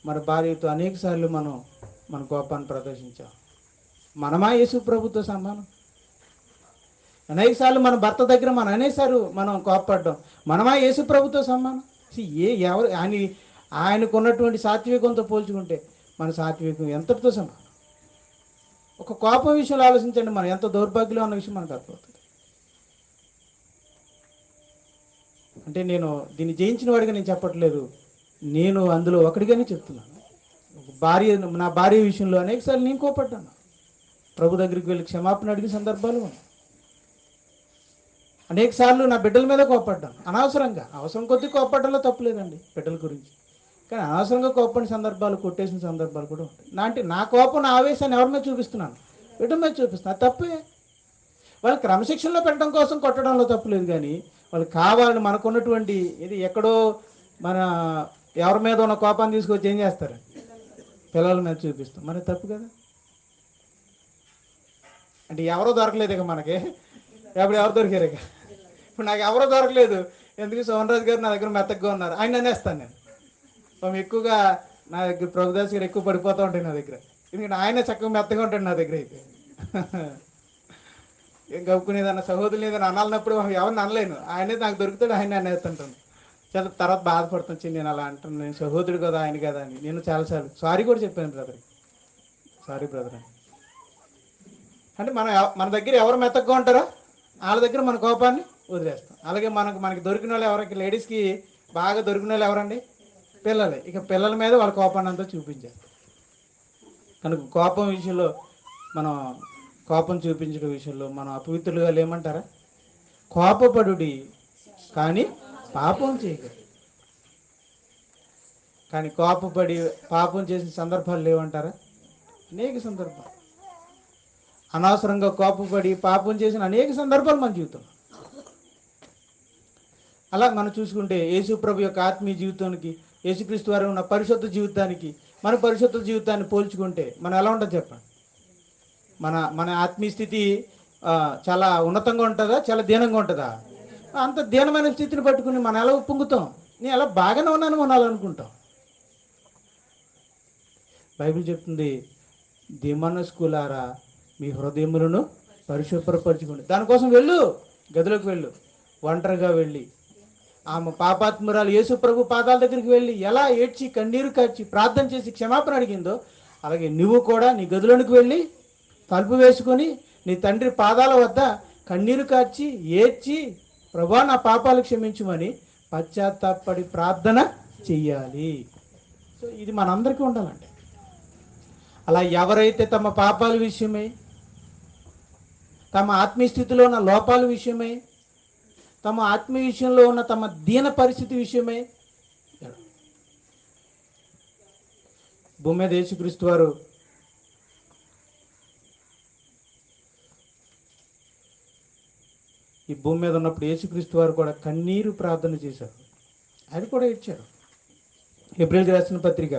మన భార్యతో అనేక సార్లు మన కోపాన్ని ప్రదర్శించాం. మనమా యేసు ప్రభుతో సమానం? అనేకసార్లు మన భర్త దగ్గర అనేకసార్లు మనం కోపపడ్డాం. మనమా యేసు ప్రభుతో సమానం? ఎవరు ఆయనకు ఉన్నటువంటి సాత్వికంతో పోల్చుకుంటే మన సాత్వికం ఎంతటితో సమానం? ఒక కోపం విషయంలో ఆలోచించండి, మనం ఎంత దౌర్భాగ్యం అన్న విషయం మనకు అర్థమవుతుంది. అంటే నేను దీన్ని జయించిన వాడిగా నేను చెప్పట్లేదు, నేను అందులో ఒకటిగానే చెప్తున్నాను. నా భార్య విషయంలో అనేకసార్లు నేను కోపడ్డాను. ప్రభు దగ్గరికి వెళ్ళి క్షమాపణ అడిగిన సందర్భాలు ఉన్నాయి. అనేకసార్లు నా బిడ్డల మీద కోపడ్డాను అనవసరంగా. అవసరం కొద్దీ కోపడ్డంలో తప్పులేదండి బిడ్డల గురించి, కానీ అనవసరంగా కోపడిన సందర్భాలు, కొట్టేసిన సందర్భాలు కూడా ఉంటాయి. నా కోపం, నా ఆవేశాన్ని ఎవరి మీద చూపిస్తున్నాను? బిడ్డల మీద చూపిస్తున్నాను. తప్పే. వాళ్ళు క్రమశిక్షణలో పెట్టడం కోసం కొట్టడంలో తప్పులేదు, కానీ వాళ్ళు కావాలని మనకున్నటువంటి ఇది ఎక్కడో మన ఎవరి మీద ఉన్న కోపాన్ని తీసుకొచ్చి ఏం చేస్తారు? పిల్లల మీద చూపిస్తాం. మరి తప్పు కదా. అంటే ఎవరో దొరకలేదు ఇక మనకి, ఎవరు దొరికారు ఇక? ఇప్పుడు నాకు ఎవరో దొరకలేదు, ఎందుకు సోమన్ రాజు గారు నా దగ్గర మెత్తగా ఉన్నారు, ఆయన అనేస్తాను నేను. ఎక్కువగా నా దగ్గర ప్రభుదాస్ గారు ఎక్కువ పడిపోతూ ఉంటాయి నా దగ్గర, ఎందుకంటే ఆయన చక్కగా మెత్తగా ఉంటాడు నా దగ్గర. అయితే ఏం కప్పుకునేదన్న సహోదరులు ఏదైనా అనాలన్నప్పుడు ఎవరిని అనలేను, ఆయనే నాకు దొరుకుతాడు, ఆయన అనేస్తుంటాను. చాలా తర్వాత బాధపడుతుంది, నేను అలా అంటాను, నేను సహోదరుడు కదా ఆయన కదా అని. నేను చాలాసార్లు సారీ కూడా చెప్పాను బ్రదర్, సారీ బ్రదర్ అని. అంటే మన దగ్గర ఎవరు మెత్తగా ఉంటారో వాళ్ళ దగ్గర మన కోపాన్ని వదిలేస్తాం. అలాగే మనకి దొరికిన వాళ్ళు ఎవరికి, లేడీస్కి బాగా దొరికిన వాళ్ళు ఎవరండి? పిల్లలే. ఇక పిల్లల మీద వాళ్ళ కోపాన్ని అంతా చూపించారు. కనుక కోపం విషయంలో కోపం చూపించడం విషయంలో మనం అపవిత్రులుగా లేమంటారా? కోపపడుడి కానీ పాపం చేయగలరు. కానీ కోపపడి పాపం చేసిన సందర్భాలు లేవంటారా? అనేక సందర్భాలు. అనవసరంగా కోపపడి పాపం చేసిన అనేక సందర్భాలు మన జీవితంలో. అలా మనం చూసుకుంటే యేసు ప్రభు యొక్క ఆత్మీయ జీవితానికి, యేసుక్రీస్తు వారు ఉన్న పరిశుద్ధ జీవితానికి, మన పరిశుద్ధ జీవితాన్ని పోల్చుకుంటే మనం ఎలా ఉంటుంది చెప్పండి? మన ఆత్మీయ స్థితి చాలా ఉన్నతంగా ఉంటుందా, చాలా దీనంగా ఉంటుందా? అంత దీనమైన స్థితిని పట్టుకుని మనం ఎలా ఉప్పొంగుతాం? నేను ఎలా బాగానే ఉన్నాను మనం అలా అనుకుంటాం. బైబిల్ చెప్తుంది, దిమనస్కులారా మీ హృదయములను పరిశుభ్రపరచుకోండి. దానికోసం గదిలోకి వెళ్ళు, ఒంటరిగా వెళ్ళి ఆమె పాపాత్మురాలు యేసు ప్రభు పాదాల దగ్గరికి వెళ్ళి ఎలా ఏడ్చి కన్నీరు కార్చి ప్రార్థన చేసి క్షమాపణ అడిగిందో, అలాగే నువ్వు కూడా నీ గదిలోనికి వెళ్ళి తలుపు వేసుకొని నీ తండ్రి పాదాల వద్ద కన్నీరు కార్చి ఏడ్చి, ప్రభువా నా పాపాలు క్షమించుమని పశ్చాత్తాపడి ప్రార్థన చెయ్యాలి. సో ఇది మనందరికీ ఉండాలండి. అలా ఎవరైతే తమ పాపాల విషయమై, తమ ఆత్మీయ స్థితిలో ఉన్న లోపాల విషయమై, తమ ఆత్మీయ విషయంలో ఉన్న తమ దీన పరిస్థితి విషయమై, భూమి మీద యేసుక్రీస్తు వారు ఈ భూమి మీద ఉన్నప్పుడు యేసుక్రీస్తు వారు కూడా కన్నీరు ప్రార్థన చేశారు. అది కూడా ఇచ్చారు. ఏప్రిల్కి రాసిన పత్రిక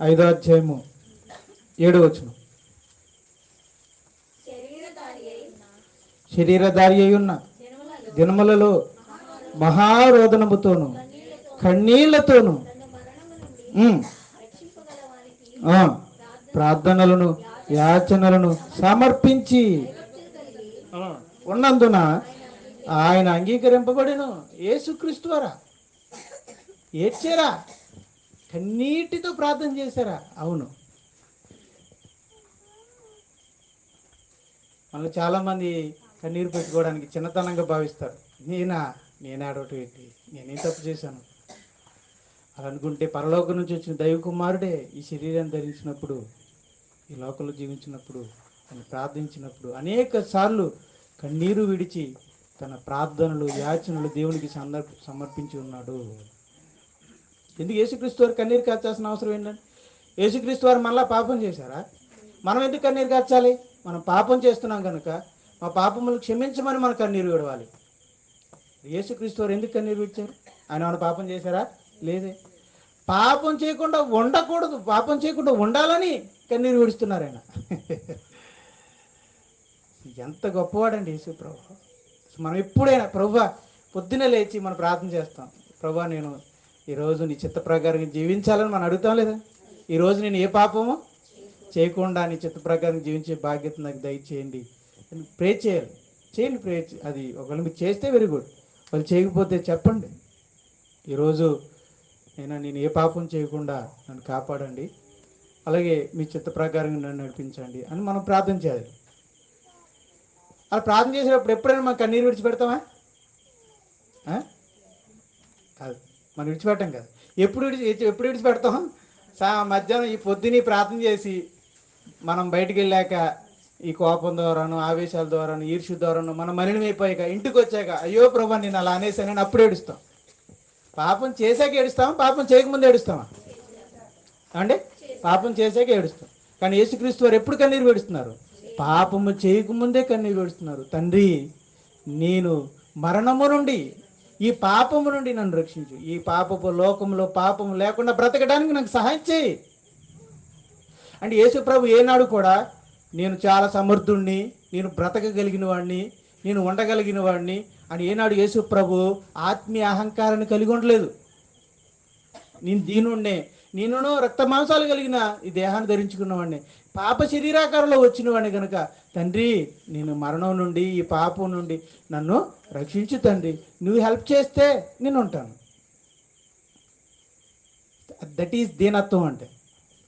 5వ అధ్యాయము 7వ వచనం. శరీరధారి అయి ఉన్న దినములలో మహారోదనముతోను కన్నీళ్లతోను ప్రార్థనలను యాచనలను సమర్పించి ఉన్నందున ఆయన అంగీకరింపబడిను. యేసుక్రీస్తు వారా ఏడ్చారా? కన్నీటితో ప్రార్థన చేశారా? అవును. మనలో చాలామంది కన్నీరు పెట్టుకోవడానికి చిన్నతనంగా భావిస్తారు. నేనాడటం ఏంటి, నేనేం తప్పు చేశాను అలా అనుకుంటే, పరలోకం నుంచి వచ్చిన దైవ కుమారుడే ఈ శరీరాన్ని ధరించినప్పుడు, ఈ లోకంలో జీవించినప్పుడు, ఆయన ప్రార్థించినప్పుడు అనేక సార్లు కన్నీరు విడిచి తన ప్రార్థనలు యాచనలు దేవునికి సమర్పించి ఉన్నాడు. ఎందుకు యేసుక్రీస్తు వారు కన్నీరు కార్చాల్సిన అవసరం ఏంటంటే, యేసుక్రీస్తు వారు మళ్ళా పాపం చేశారా? మనం ఎందుకు కన్నీరు కార్చాలి? మనం పాపం చేస్తున్నాం కనుక మా పాపములు క్షమించమని మన కన్నీరు విడవాలి. యేసుక్రీస్తు వారు ఎందుకు కన్నీరు విడిచారు? ఆయన ఏమైనా పాపం చేశారా? లేదే. పాపం చేయకుండా ఉండకూడదు, పాపం చేయకుండా ఉండాలని కన్నీరు విడుస్తున్నారు ఆయన. ఎంత గొప్పవాడండి యేసు ప్రభు. మనం ఎప్పుడైనా ప్రభువా పొద్దునే లేచి మనం ప్రార్థన చేస్తాం, ప్రభువా నేను ఈరోజు నీ చిత్త ప్రకారం జీవించాలని మనం అడుగుతాం లేదా? ఈరోజు నేను ఏ పాపమో చేయకుండా నీ చిత్త ప్రకారం జీవించే బాధ్యత నాకు దయచేయండి అని ప్రే చేయాలి. చేయండి ప్రే. అది ఒకవేళ మీరు చేస్తే వెరీ గుడ్, వాళ్ళు చేయకపోతే చెప్పండి, ఈరోజు నేను ఏ పాపం చేయకుండా నన్ను కాపాడండి, అలాగే మీ చిత్త ప్రకారం నన్ను నడిపించండి అని మనం ప్రార్థన చేయాలి. అలా ప్రార్థన చేసేటప్పుడు ఎప్పుడైనా మనం కన్నీరు విడిచిపెడతామా? కాదు, మనం విడిచిపెట్టాం కదా. ఎప్పుడు విడిచిపెడతాం? మధ్యాహ్నం ఈ పొద్దుని ప్రార్థన చేసి మనం బయటికి వెళ్ళాక ఈ కోపం ద్వారాను, ఆవేశాల ద్వారాను, ఈర్ష్య ద్వారాను మనం మలినమైపోయాక ఇంటికి వచ్చాక అయ్యో ప్రభా నేను అలా అనేసానని అప్పుడు ఏడుస్తాం. పాపం చేశాక ఏడుస్తామా? పాపం చేయకముందు ఏడుస్తామా అంటే? పాపం చేశాక ఏడుస్తాం. కానీ యేసుక్రీస్తు వారు ఎప్పుడు కన్నీరు విడుస్తున్నారు? పాపము చేయకముందే కన్నీరు విడుస్తున్నారు. తండ్రి నేను మరణము నుండి, ఈ పాపము నుండి నన్ను రక్షించు, ఈ పాపపు లోకంలో పాపము లేకుండా బ్రతకడానికి నాకు సహాయం చేయి. అంటే యేసు ప్రభు ఏనాడు కూడా నేను చాలా సమర్థుణ్ణి, నేను బ్రతకగలిగిన వాడిని, నేను ఉండగలిగిన వాడిని అని ఏనాడు యేసు ప్రభు ఆత్మీయ అహంకారాన్ని కలిగి ఉండలేదు. నేను దీనుణ్ణే, నేనును రక్త మాంసాలు కలిగిన ఈ దేహాన్ని ధరించుకున్నవాడిని, పాప శరీరాకారంలో వచ్చిన వాడిని కనుక తండ్రి నేను మరణం నుండి, ఈ పాపం నుండి నన్ను రక్షించు తండ్రి, నువ్వు హెల్ప్ చేస్తే నేను ఉంటాను. దట్ ఈస్ దీనత్వం అంటే.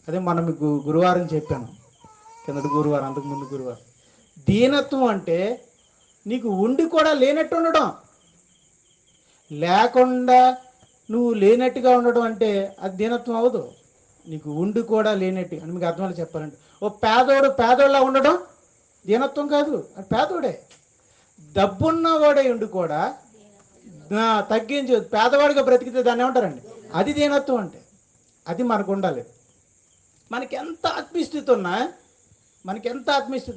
అదే మనం గురువారం చెప్పాను, కిందటి గురువారం, అంతకుముందు గురువారం. దీనత్వం అంటే నీకు ఉండి కూడా లేనట్టు ఉండడం, లేకుండా నువ్వు లేనట్టుగా ఉండడం అంటే అది దీనత్వం అవ్వదు. నీకు ఉండి కూడా లేనట్టు అని మీకు అర్థమని చెప్పాలంటే, ఓ పేదోళ్ళ ఉండడం దీనత్వం కాదు, అది పేదోడే. డబ్బున్నవాడే ఉండి కూడా తగ్గించి పేదవాడిగా బ్రతికితే దాన్ని ఏమంటారండి? అది దీనత్వం అంటే. అది మనకు ఉండాలి. మనకి ఎంత ఆత్మీయస్థితి ఉన్నా,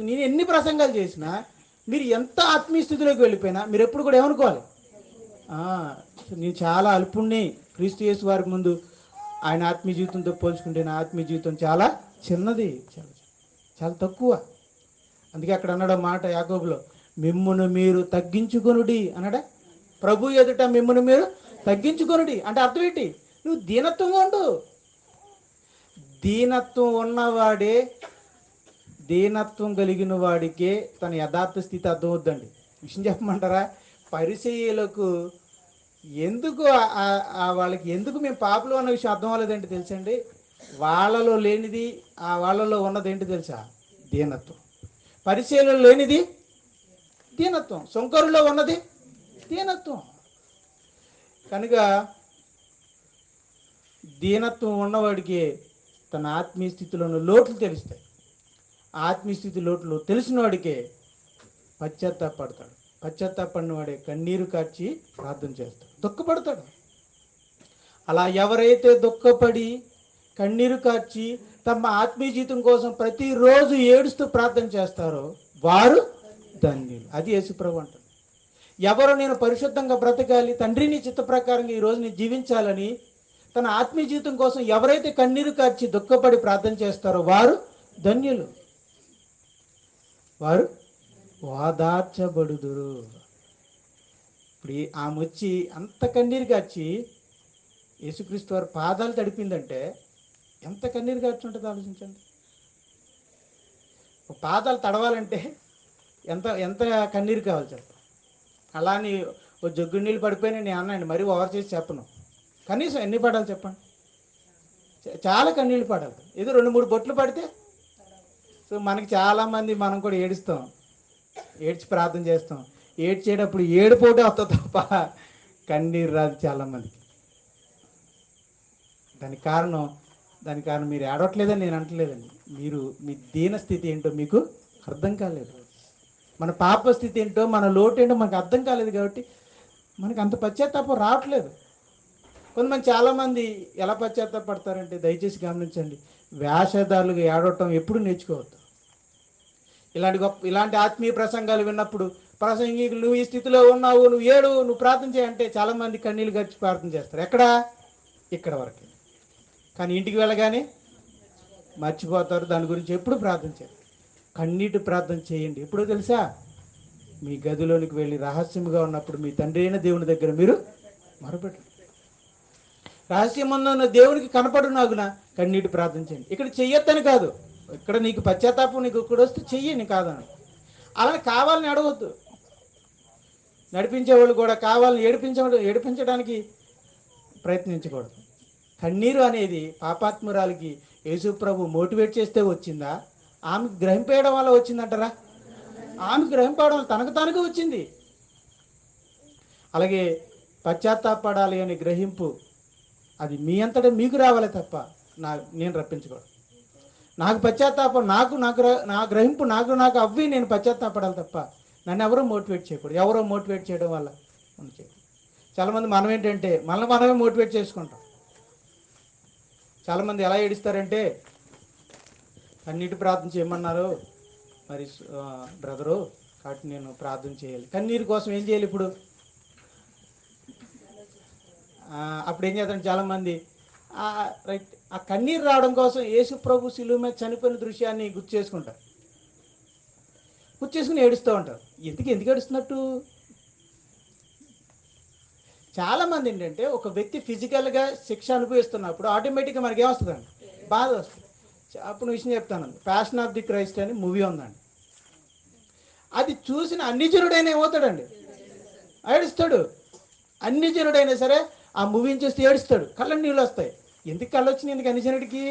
నేను ఎన్ని ప్రసంగాలు చేసినా, మీరు ఎంత ఆత్మీయస్థితిలోకి వెళ్ళిపోయినా మీరు ఎప్పుడు కూడా ఏమనుకోవాలి? నేను చాలా అల్పుణ్ణి క్రీస్తు యేసు వారికి ముందు, ఆయన ఆత్మీయ జీవితంతో పోల్చుకుంటే నా ఆత్మీయ జీవితం చాలా చిన్నది, చాలా తక్కువ. అందుకే అక్కడ అన్నాడు మాట యాకోబులో, మిమ్మును మీరు తగ్గించుకొనుడి అన్నాడా? ప్రభు ఎదుట మిమ్మును మీరు తగ్గించుకొనుడి అంటే అర్థం ఏంటి? నువ్వు దీనత్వంగా ఉండు. దీనత్వం ఉన్నవాడే, దీనత్వం కలిగిన వాడికే తన యథార్థ స్థితి అర్థమవుద్దండి. విషయం చెప్పమంటారా? పరిసయ్యులకు ఎందుకు వాళ్ళకి ఎందుకు మేము పాపలు అన్న విషయం అర్థం అవ్వలేదేంటి తెలుసండి? వాళ్ళలో లేనిది వాళ్ళలో ఉన్నది ఏంటి తెలుసా? దీనత్వం. పరిసయ్యులలో లేనిది దీనత్వం, సుంకరులో ఉన్నది దీనత్వం. కనుక దీనత్వం ఉన్నవాడికి తన ఆత్మీయ స్థితిలోని లోట్లు తెలుస్తాయి. ఆత్మీయ స్థితి లోట్లు తెలిసిన వాడికే పశ్చాత్తాపడతాడు. పశ్చాత్తాపడిన వాడే కన్నీరు కార్చి ప్రార్థన చేస్తాడు, దుఃఖపడతాడు. అలా ఎవరైతే దుఃఖపడి కన్నీరు కార్చి తమ ఆత్మీయ జీవితం కోసం ప్రతిరోజు ఏడుస్తూ ప్రార్థన చేస్తారో వారు ధన్యులు. అది యేసుప్రభు అంటారు. ఎవరు నేను పరిశుద్ధంగా బ్రతకాలి, తండ్రిని చిత్త ప్రకారంగా ఈ రోజు నేను జీవించాలని తన ఆత్మీయ జీవితం కోసం ఎవరైతే కన్నీరు కార్చి దుఃఖపడి ప్రార్థన చేస్తారో వారు ధన్యులు. వారు ఓదార్చబడుదురు. ఇప్పుడు ఆమె వచ్చి అంత కన్నీరు కార్చి యేసుక్రీస్తు వారి పాదాలు తడిపిందంటే ఎంత కన్నీరు కార్చి ఉంటుందో ఆలోచించండి. పాదాలు తడవాలంటే ఎంత ఎంత కన్నీరు కావాలి చెప్పండి. అలా అని ఓ జగ్గు నీళ్ళు పడిపోయినా నేను అన్నాండి, మరీ ఓవర్ చేసి చెప్పను. కనీసం ఎన్ని పడాలి చెప్పండి? చాలా కన్నీళ్ళు పడాలి. ఏదో 2-3 బొట్లు పడితే సో మనకి చాలామంది మనం కూడా ఏడుస్తాం, ఏడ్చి ప్రార్థన చేస్తాం. ఏడ్చేటప్పుడు ఏడుపోటే వస్తుంది తప్ప కన్నీరు రాదు చాలామందికి. దానికి కారణం మీరు ఏడవట్లేదని నేను అంటలేదండి. మీరు మీ దీన స్థితి ఏంటో మీకు అర్థం కాలేదు. మన పాప స్థితి ఏంటో, మన లోటు ఏంటో మనకు అర్థం కాలేదు కాబట్టి మనకు అంత పశ్చాత్తాపం రావట్లేదు. కొంతమంది చాలామంది ఎలా పశ్చాత్తాపడతారంటే దయచేసి గమనించండి, వేషధారులుగా ఏడవటం ఎప్పుడు నేర్చుకోవద్దు. ఇలాంటి ఆత్మీయ ప్రసంగాలు విన్నప్పుడు ప్రసంగి నువ్వు ఈ స్థితిలో ఉన్నావు, నువ్వు ఏడు, నువ్వు ప్రార్థన చేయంటే చాలామంది కన్నీళ్ళు గడిచి ప్రార్థన చేస్తారు. ఇక్కడ వరకు. కానీ ఇంటికి వెళ్ళగానే మర్చిపోతారు, దాని గురించి ఎప్పుడు ప్రార్థన చేయరు. కన్నీటి ప్రార్థన చేయండి. ఎప్పుడో తెలుసా? మీ గదిలోనికి వెళ్ళి రహస్యముగా ఉన్నప్పుడు మీ తండ్రి అయిన దేవుని దగ్గర మీరు మొరపెట్టండి. రహస్యమున్న దేవునికి కనపడునాగున కన్నీటి ప్రార్థన చేయండి. ఇక్కడ చెయ్యొద్దని కాదు, ఇక్కడ నీకు పశ్చాత్తాపం నీకు ఇక్కడ వస్తే చెయ్యి, నీ కాదని. అలానే కావాలని అడగవద్దు. నడిపించేవాళ్ళు కూడా కావాలని ఏడిపించడానికి ప్రయత్నించకూడదు. కన్నీరు అనేది పాపాత్మురాలికి యేసు ప్రభు మోటివేట్ చేస్తే వచ్చిందా, ఆమెకు గ్రహింపేయడం వల్ల వచ్చిందంటారా? ఆమె గ్రహింపడం తనకు తానుగా వచ్చింది. అలాగే పశ్చాత్తాపడాలి అనే గ్రహింపు అది మీ అంతటా మీకు రావాలి తప్ప నేను రప్పించకూడదు. నాకు పశ్చాత్తాపం నా గ్రహింపు నాకు అవ్వి నేను పశ్చాత్తాపడాలి తప్ప నన్ను ఎవరో మోటివేట్ చేయకూడదు. ఎవరో మోటివేట్ చేయడం వల్ల మనం చేయకూడదు. చాలామంది మనం ఏంటంటే మనమే మోటివేట్ చేసుకుంటాం. చాలామంది ఎలా ఏడుస్తారంటే, కన్నీటి ప్రార్థన చేయమన్నారు మరి బ్రదరు, కాబట్టి నేను ప్రార్థన చేయాలి. కన్నీరు కోసం ఏం చేయాలి ఇప్పుడు? అప్పుడు ఏం చేస్తారంటే చాలామంది రైట్ ఆ కన్నీరు రావడం కోసం యేసు ప్రభు శిలువ మీద చనిపోయిన దృశ్యాన్ని గుర్తు చేసుకుని ఏడుస్తూ ఉంటారు. ఎందుకు ఏడుస్తున్నట్టు? చాలామంది ఏంటంటే ఒక వ్యక్తి ఫిజికల్గా శిక్ష అనుభవిస్తున్నప్పుడు ఆటోమేటిక్గా మనకి ఏమొస్తుందండి? బాధ వస్తుంది. అప్పుడు విషయం చెప్తాను. ప్యాషన్ ఆఫ్ ది క్రైస్ట్ అని మూవీ ఉందండి. అది చూసిన అన్ని జనుడైనా ఏమవుతాడండి? ఏడుస్తాడు. అన్ని జనుడైనా సరే ఆ మూవీని చూస్తే ఏడుస్తాడు, కళ్ళ నీళ్ళు వస్తాయి. ఎందుకు కళ్ళు వచ్చినాయి? ఎందుకు అన్ని జనుడికి?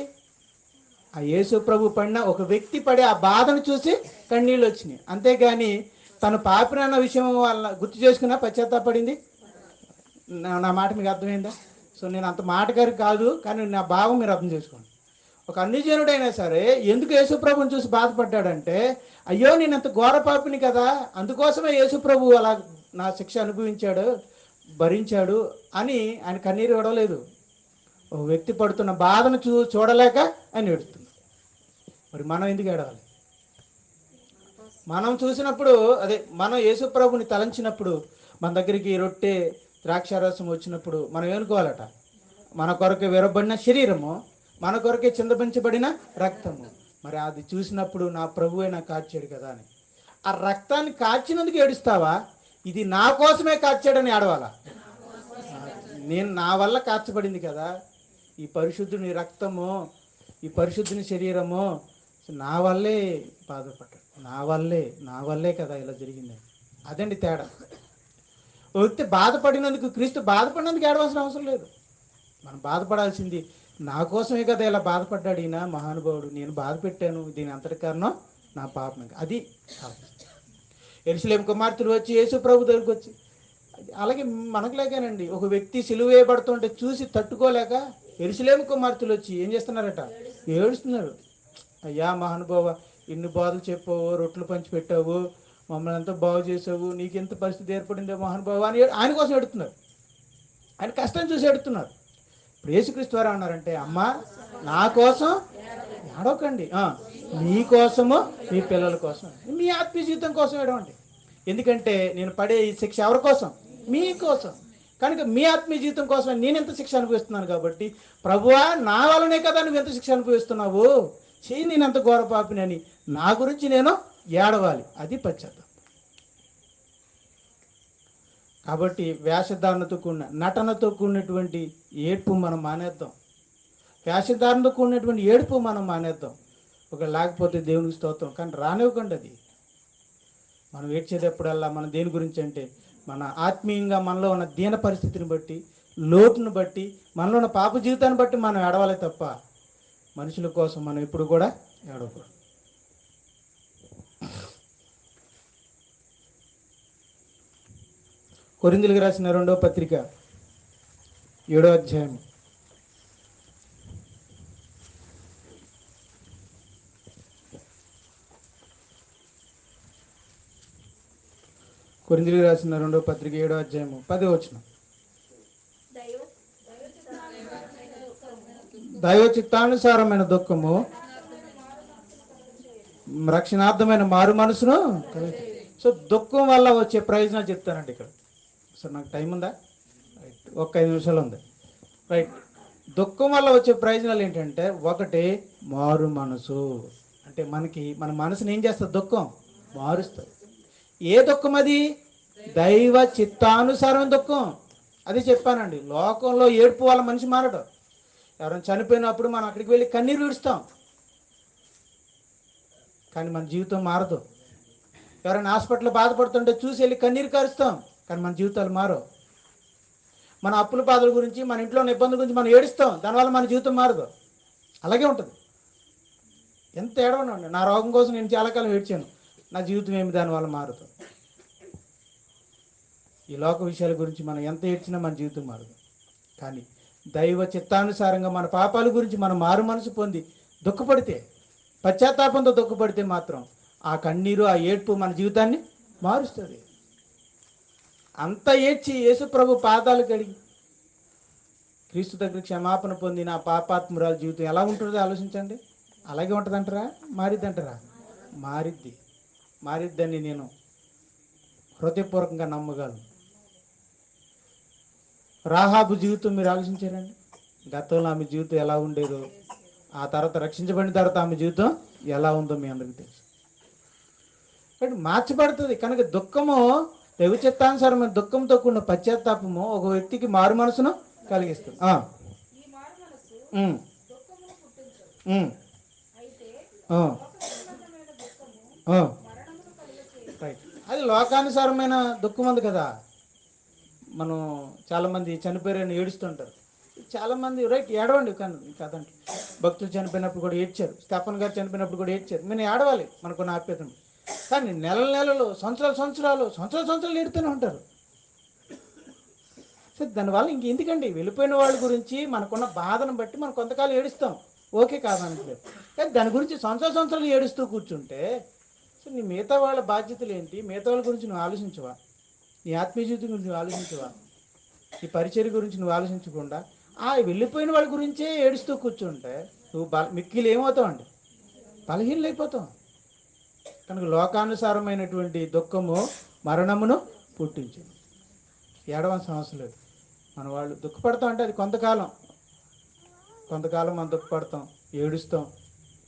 ఆ యేసు ప్రభు పడిన ఒక వ్యక్తి పడే ఆ బాధను చూసి కన్నీళ్ళు వచ్చినాయి. అంతేగాని తను పాపినన్న విషయం వల్ల గుర్తు చేసుకున్నా పశ్చాత్తాపడింది. నా మాట మీకు అర్థమైందా? సో నేను అంత మాటగారి కాదు, కానీ నా భావం మీరు అర్థం చేసుకోండి. ఒక అన్యజనుడైనా సరే ఎందుకు యేసుప్రభుని చూసి బాధపడ్డాడంటే, అయ్యో నేను అంత ఘోర పాపిని కదా, అందుకోసమే యేసుప్రభు అలా నా శిక్ష అనుభవించాడు, భరించాడు అని ఆయన కన్నీరు విడవలేదు. ఒక వ్యక్తి పడుతున్న బాధను చూడలేక ఆయన ఏడుస్తుంది. మరి మనం ఎందుకు ఏడవాలి? మనం చూసినప్పుడు మనం యేసుప్రభుని తలంచినప్పుడు, మన దగ్గరికి రొట్టె ద్రాక్షారసం వచ్చినప్పుడు మనం ఏనుకోవాలట, మన కొరకు విరబడిన శరీరము, మన కొరకే చిందపించబడిన రక్తము. మరి అది చూసినప్పుడు నా ప్రభువే నాకు కార్చాడు కదా అని. ఆ రక్తాన్ని కార్చినందుకు ఏడుస్తావా? ఇది నా కోసమే కార్చాడని ఏడవాలా? నేను నా వల్ల కార్చబడింది కదా, ఈ పరిశుద్ధుని రక్తము, ఈ పరిశుద్ధుని శరీరము నా వల్లే బాధపడ్డాడు, నా వల్లే కదా ఇలా జరిగింది. అదండి తేడా. వ్యక్తి బాధపడినందుకు, క్రీస్తు బాధపడినందుకు ఏడవలసిన అవసరం లేదు. మనం బాధపడాల్సింది నా కోసమే కదా ఇలా బాధపడ్డాడు ఈయన మహానుభావుడు, నేను బాధ పెట్టాను, దీని అంతటి కారణం నా పాపమే. అది యెరూషలేము కుమార్తెలు వచ్చి యేసు ప్రభు దగ్గరికి వచ్చి, అలాగే మనకులేగానండి, ఒక వ్యక్తి సిలువ వేయబడుతుంటే చూసి తట్టుకోలేక యెరూషలేము కుమార్తెలు వచ్చి ఏం చేస్తున్నారట? ఏడుస్తున్నారు. అయ్యా మహానుభావ, ఇన్ని బాధలు చెప్పావు, రొట్టెలు పంచి పెట్టావు, మమ్మల్ని ఎంతో బాగు చేసావు, నీకు ఎంత పరిస్థితి ఏర్పడిందో మహానుభావ అని ఆయన కోసం ఎడుతున్నారు. ఆయన కష్టం చూసి ఎడుతున్నారు. ఇప్పుడు యేసుక్రీస్తు వారు అన్నారంటే, అమ్మ నా కోసం అడవకండి. మీకోసము, మీ పిల్లల కోసం, మీ ఆత్మీయ జీవితం కోసం ఏడవండి. ఎందుకంటే నేను పడే ఈ శిక్ష ఎవరి కోసం? మీకోసం. కనుక మీ ఆత్మీయ జీవితం కోసం నేను ఎంత శిక్ష అనుభవిస్తున్నాను కాబట్టి, ప్రభువా నా వల్లనే కదా నువ్వు ఎంత శిక్ష అనుభవిస్తున్నావు, చెయ్యి నేను ఎంత ఘోర పాపినని నా గురించి నేను ఏడవాలి. అది పశ్చాత్తాపం. కాబట్టి వేషధారణతో కూడిన, నటనతో కూడినటువంటి ఏడ్పు మనం మానేద్దాం. వేషధారణతో కూడినటువంటి ఏడుపు మనం మానేద్దాం. ఒక లేకపోతే దేవునికి స్తోత్రం, కానీ రానివ్వకండి. అది మనం ఏడ్చేటప్పుడల్లా మనం దేని గురించి అంటే మన ఆత్మీయంగా మనలో ఉన్న దీన పరిస్థితిని బట్టి, లోటును బట్టి, మనలో ఉన్న పాప జీవితాన్ని బట్టి మనం ఏడవాలి తప్ప మనుషుల కోసం మనం ఎప్పుడు కూడా ఏడవకూడదు. కొరింథీయులకు రాసిన 2వ పత్రిక 7వ అధ్యాయం 10వ వచనం. దైవ చిత్తానుసారమైన దుఃఖము రక్షణార్థమైన మారు మనసును. సో దుఃఖం వల్ల వచ్చే ప్రయోజనాలు చెప్తానండి ఇక్కడ. సార్ నాకు టైం ఉందా? రైట్, ఒక్క 5 నిమిషాలు ఉంది. రైట్, దుఃఖం వల్ల వచ్చే ప్రయోజనాలు ఏంటంటే, ఒకటి మారు మనసు. అంటే మన మనసుని ఏం చేస్తుంది? దుఃఖం మారుస్తుంది. ఏ దుఃఖం అది? దైవ చిత్తానుసారమైన దుఃఖం. అది చెప్పానండి. లోకంలో ఏడుపు వల్ల మనిషి మారడు. ఎవరైనా చనిపోయినప్పుడు మనం అక్కడికి వెళ్ళి కన్నీరు విడుస్తాం, కానీ మన జీవితం మారదు. ఎవరైనా హాస్పిటల్లో బాధపడుతుంటే చూసి వెళ్ళి కన్నీరు కారుస్తాం, కానీ మన జీవితాలు మారవు. మన అప్పుల బాధల గురించి, మన ఇంట్లో ఉన్న ఇబ్బందుల గురించి మనం ఏడుస్తాం, దానివల్ల మన జీవితం మారదు. అలాగే ఉంటుంది. ఎంత ఏడవనండి. నా రోగం కోసం నేను చాలా కాలం ఏడ్చాను, నా జీవితం ఏమి దానివల్ల మారదు. ఈ లోక విషయాల గురించి మనం ఎంత ఏడ్చినా మన జీవితం మారదు. కానీ దైవ చిత్తానుసారంగా మన పాపాల గురించి మనం మారు మనసు పొంది దుఃఖపడితే, పశ్చాత్తాపంతో దుఃఖపడితే మాత్రం ఆ కన్నీరు, ఆ ఏడ్పు మన జీవితాన్ని మారుస్తుంది. అంత ఏడ్చి యేసు ప్రభు పాదాలు కడిగి క్రీస్తు దగ్గర క్షమాపణ పొంది నా పాపాత్మురాల జీవితం ఎలా ఉంటుందో ఆలోచించండి. అలాగే ఉంటుందంటారా? మారిద్దంటారా? మారిద్దని నేను హృదయపూర్వకంగా నమ్మగలను. రాహాబు జీవితం మీరు ఆలోచించారండి. గతంలో ఆమె జీవితం ఎలా ఉండేదో, ఆ తర్వాత రక్షించబడిన తర్వాత ఆమె జీవితం ఎలా ఉందో మీ అందరికీ తెలుసు. కాబట్టి మార్చబడుతుంది. కనుక దుఃఖము, దైవ చిత్తానుసారమైన దుఃఖంతో కూడిన పశ్చాత్తాపము ఒక వ్యక్తికి మారు మనసును కలిగిస్తుంది. రైట్, అది లోకానుసారమైన దుఃఖం ఉంది కదా. మనం చాలామంది చనిపోయారని ఏడుస్తుంటారు. చాలామంది రైట్ ఏడవండి, కానీ కాదండి. భక్తులు చనిపోయినప్పుడు కూడా ఏడ్చారు, స్టెఫన్ గారు చనిపోయినప్పుడు కూడా ఏడ్చారు. మేము ఏడవాలి మనకున్న ఆప్యాయతను. కానీ నెలలు, సంవత్సరాలు ఏడుతూనే ఉంటారు. సో దానివల్ల ఎందుకండి? వెళ్ళిపోయిన వాళ్ళ గురించి మనకున్న బాధను బట్టి మనం కొంతకాలం ఏడుస్తాం, ఓకే కాదనట్లేదు. కానీ దాని గురించి సంవత్సరాలు ఏడుస్తూ కూర్చుంటే సో నీ మిగతా వాళ్ళ బాధ్యతలు ఏంటి? మిగతా వాళ్ళ గురించి నువ్వు ఆలోచించవా? నీ ఆత్మీయ జీవితం గురించి నువ్వు ఆలోచించవా? నీ పరిచర్య గురించి నువ్వు ఆలోచించకుండా వెళ్ళిపోయిన వాళ్ళ గురించే ఏడుస్తూ కూర్చుంటే నువ్వు మిక్కిలు ఏమవుతావండి? బలహీనలైపోతావు. కనుక లోకానుసారమైనటువంటి దుఃఖము మరణమును పుట్టించింది. ఏడవలసిన అవసరం లేదు. మన వాళ్ళు దుఃఖపడతాం అంటే అది కొంతకాలం మనం దుఃఖపడతాం, ఏడుస్తాం.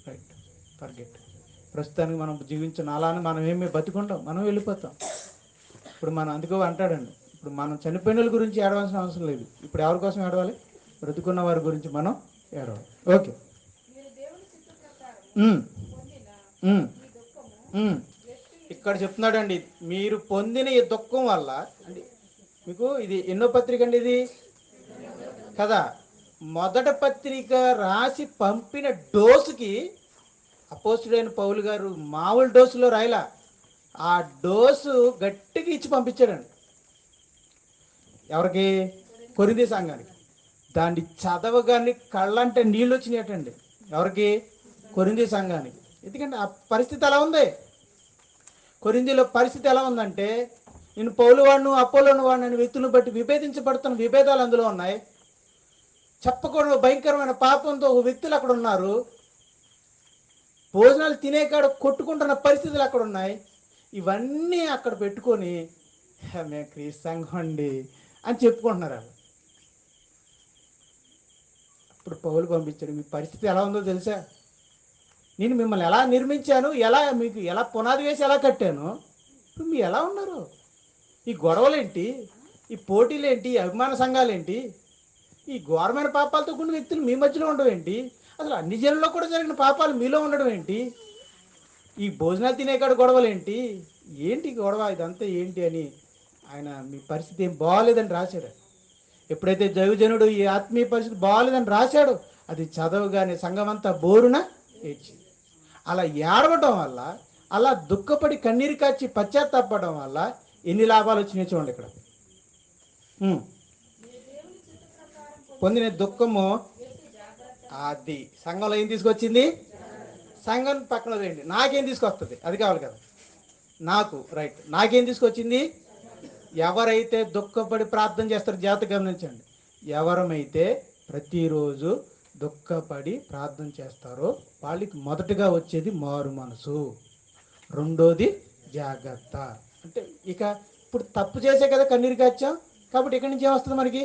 Right, forget. ప్రస్తుతానికి మనం జీవించిన అలానే మనం ఏమీ బతికుంటాం, మనం వెళ్ళిపోతాం. ఇప్పుడు మనం అందుకో అంటాడండి, ఇప్పుడు మనం చనిపోయిన వాళ్ళ గురించి ఏడవలసిన అవసరం లేదు. ఇప్పుడు ఎవరి కోసం ఏడవాలి? బ్రతుకున్న వారి గురించి మనం ఏడవాలి. ఓకే, ఇక్కడ చెప్తున్నాడండి, మీరు పొందిన ఈ దుఃఖం వల్ల అంటే మీకు ఇది ఎన్నో పత్రిక అండి ఇది కదా. మొదటి పత్రిక రాసి పంపిన డోసుకి అపోస్తుడైన పౌలు గారు మామూలు డోసులో రాయలా, ఆ డోసు గట్టిగా ఇచ్చి పంపించాడండి. ఎవరికి? కొరింథీ సంఘానికి. దాన్ని చదవగానే కళ్ళంటే నీళ్ళు వచ్చినాయటండి. ఎవరికి? కొరింథీ సంఘానికి. ఎందుకంటే ఆ పరిస్థితి ఎలా ఉంది? కొరింథీలో పరిస్థితి ఎలా ఉందంటే, నేను పౌలు వాడిను, అపోలోను వాడిని అనే వ్యక్తులను బట్టి విభేదించబడుతున్న విభేదాలు అందులో ఉన్నాయి. చెప్పకూడదు భయంకరమైన పాపంతో ఒక వ్యక్తులు అక్కడ ఉన్నారు. భోజనాలు తినే కాడ కొట్టుకుంటున్న పరిస్థితులు అక్కడ ఉన్నాయి. ఇవన్నీ అక్కడ పెట్టుకొని మేము క్రీస్తు సంఘం అండి అని చెప్పుకుంటున్నారు వాళ్ళు. ఇప్పుడు పౌలు పంపించాడు, మీ పరిస్థితి ఎలా ఉందో తెలుసా? నేను మిమ్మల్ని ఎలా నిర్మించాను, మీకు ఎలా పునాది వేసి ఎలా కట్టాను, ఇప్పుడు మీరు ఎలా ఉన్నారు? ఈ గొడవలేంటి, ఈ పోటీలేంటి, ఈ అభిమాన సంఘాలేంటి, ఈ ఘోరమైన పాపాలతో కూడిన వ్యక్తులు మీ మధ్యలో ఉండడం ఏంటి, అసలు అన్ని జనుల్లో కూడా జరిగిన పాపాలు మీలో ఉండడం ఏంటి, ఈ భోజనాలు తినేకాడ గొడవలు ఏంటి, ఏంటి గొడవ ఇదంతా ఏంటి అని ఆయన మీ పరిస్థితి ఏం బాగాలేదని రాశాడు. ఎప్పుడైతే దైవజనుడు ఈ ఆత్మీయ పరిస్థితి బాగాలేదని రాశాడో అది చదవగానే సంఘమంతా బోరున ఏడ్చింది. అలా ఏడవడం వల్ల, అలా దుఃఖపడి కన్నీరు కాచి పశ్చాత్తాపడడం వల్ల ఎన్ని లాభాలు వచ్చినాయి చూడండి ఇక్కడ. పొందిన దుఃఖము అది సంఘంలో ఏం తీసుకొచ్చింది? సంఘం పక్కన రండి, నాకేం తీసుకొస్తుంది? అది కావాలి కదా నాకు. రైట్, నాకేం తీసుకొచ్చింది? ఎవరైతే దుఃఖపడి ప్రార్థన చేస్తారో జాగ్రత్త గమనించండి. ఎవరమైతే ప్రతిరోజు దుఃఖపడి ప్రార్థన చేస్తారో వాళ్ళకి మొదటగా వచ్చేది మారు మనసు, రెండోది జాగ్రత్త. అంటే ఇక ఇప్పుడు తప్పు చేసే కదా కన్నీరు కాచాం, కాబట్టి ఇక్కడి నుంచి ఏమొస్తుంది? మనకి